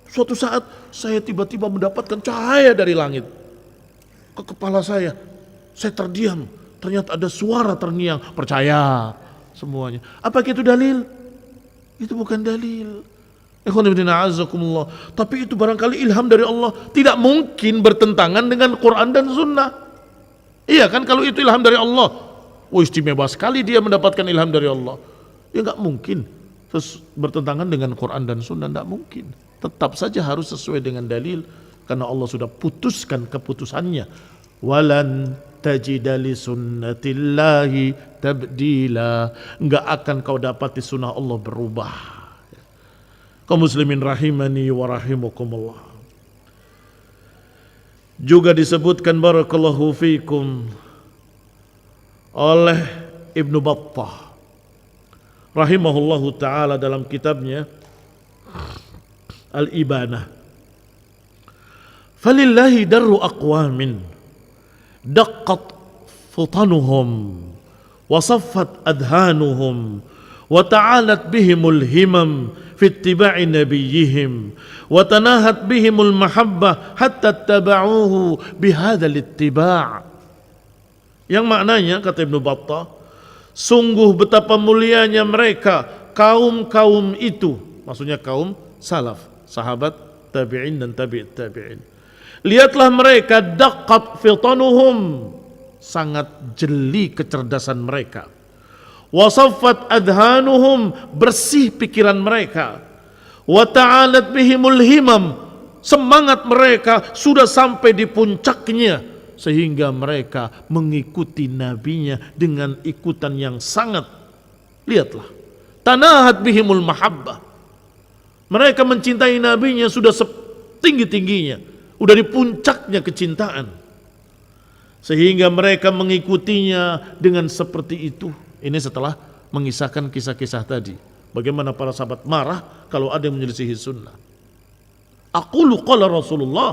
suatu saat saya tiba-tiba mendapatkan cahaya dari langit ke kepala saya terdiam, ternyata ada suara terngiang. Percaya semuanya. Apa itu dalil? Itu bukan dalil. Tapi itu barangkali ilham dari Allah. Tidak mungkin bertentangan dengan Quran dan Sunnah. Iya kan, kalau itu ilham dari Allah, istimewa sekali dia mendapatkan ilham dari Allah. Ya nggak mungkin bertentangan dengan Quran dan Sunnah, nggak mungkin. Tetap saja harus sesuai dengan dalil, karena Allah sudah putuskan keputusannya. Walan tajida li sunnatillahi tabdila, enggak akan kau dapati sunnah Allah berubah. Kaum muslimin rahimani wa rahimakumullah. Juga disebutkan barakallahu fikum oleh Ibnu Battah rahimahullahu taala dalam kitabnya Al-Ibanah. Falillahi darru aqwamin daqqat futanuhum wa saffat adhanuhum wa ta'alat bihimul himam fi ittiba'i nabiyyihim wa tanahat bihimul mahabbah hatta taba'uhu bihadzal ittiba'. Yang maknanya, kata Ibnu Battah, sungguh betapa mulianya mereka, kaum-kaum itu, maksudnya kaum salaf, sahabat, tabi'in dan tabi'it tabi'in. Lihatlah mereka, daqqat fitanuhum, sangat jeli kecerdasan mereka. Wasaffat adhanuhum, bersih pikiran mereka. Wa ta'alat bihimul himam, semangat mereka sudah sampai di puncaknya, sehingga mereka mengikuti nabinya dengan ikutan yang sangat. Lihatlah, tanahat bihimul mahabbah, mereka mencintai nabinya sudah setinggi-tingginya. udah di puncaknya kecintaan, sehingga mereka mengikutinya dengan seperti itu. Ini setelah mengisahkan kisah-kisah tadi, bagaimana para sahabat marah kalau ada yang menyelisihi sunnah. Aqulu qala Rasulullah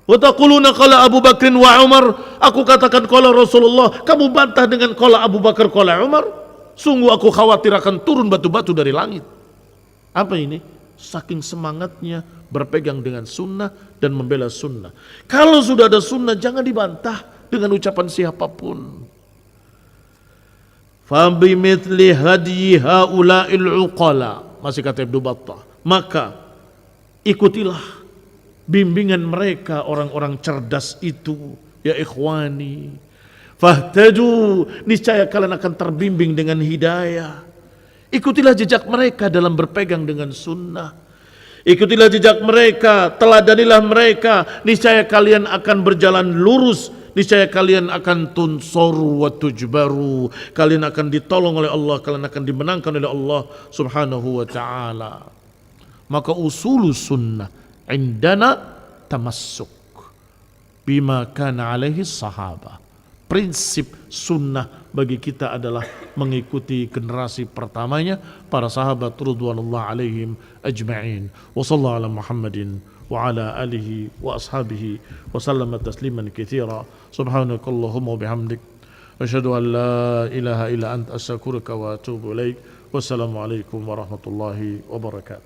wa taquluna qala Abu Bakr wa Umar. Aku katakan qala Rasulullah, kamu bantah dengan qala Abu Bakar qala Umar. Sungguh aku khawatir akan turun batu-batu dari langit. Apa ini? Saking semangatnya berpegang dengan sunnah dan membela sunnah. Kalau sudah ada sunnah jangan dibantah dengan ucapan siapapun. Fabimithli hadyi haula'il uqala, masih kata Ibnu Battah, maka ikutilah bimbingan mereka orang-orang cerdas itu, ya ikhwani. Fahtaju, niscaya kalian akan terbimbing dengan hidayah. Ikutilah jejak mereka dalam berpegang dengan sunnah. Ikutilah jejak mereka, teladanilah mereka, niscaya kalian akan berjalan lurus. Niscaya kalian akan tunsoru wa tujbaru, kalian akan ditolong oleh Allah, kalian akan dimenangkan oleh Allah subhanahu wa ta'ala. Maka usulus sunnah indana tamassuk bima kana alaihi sahabah. Prinsip sunnah bagi kita adalah mengikuti generasi pertamanya, para sahabat radhiyallahu alaihim ajma'in. Wa sallallahu ala Muhammadin wa ala alihi wa ashabihi wa sallama tasliman katsira. Subhanakallahumma wa bihamdik asyhadu an la ilaha illa anta astaghfiruka wa atubu ilaik. Wassalamu alaikum warahmatullahi wabarakatuh.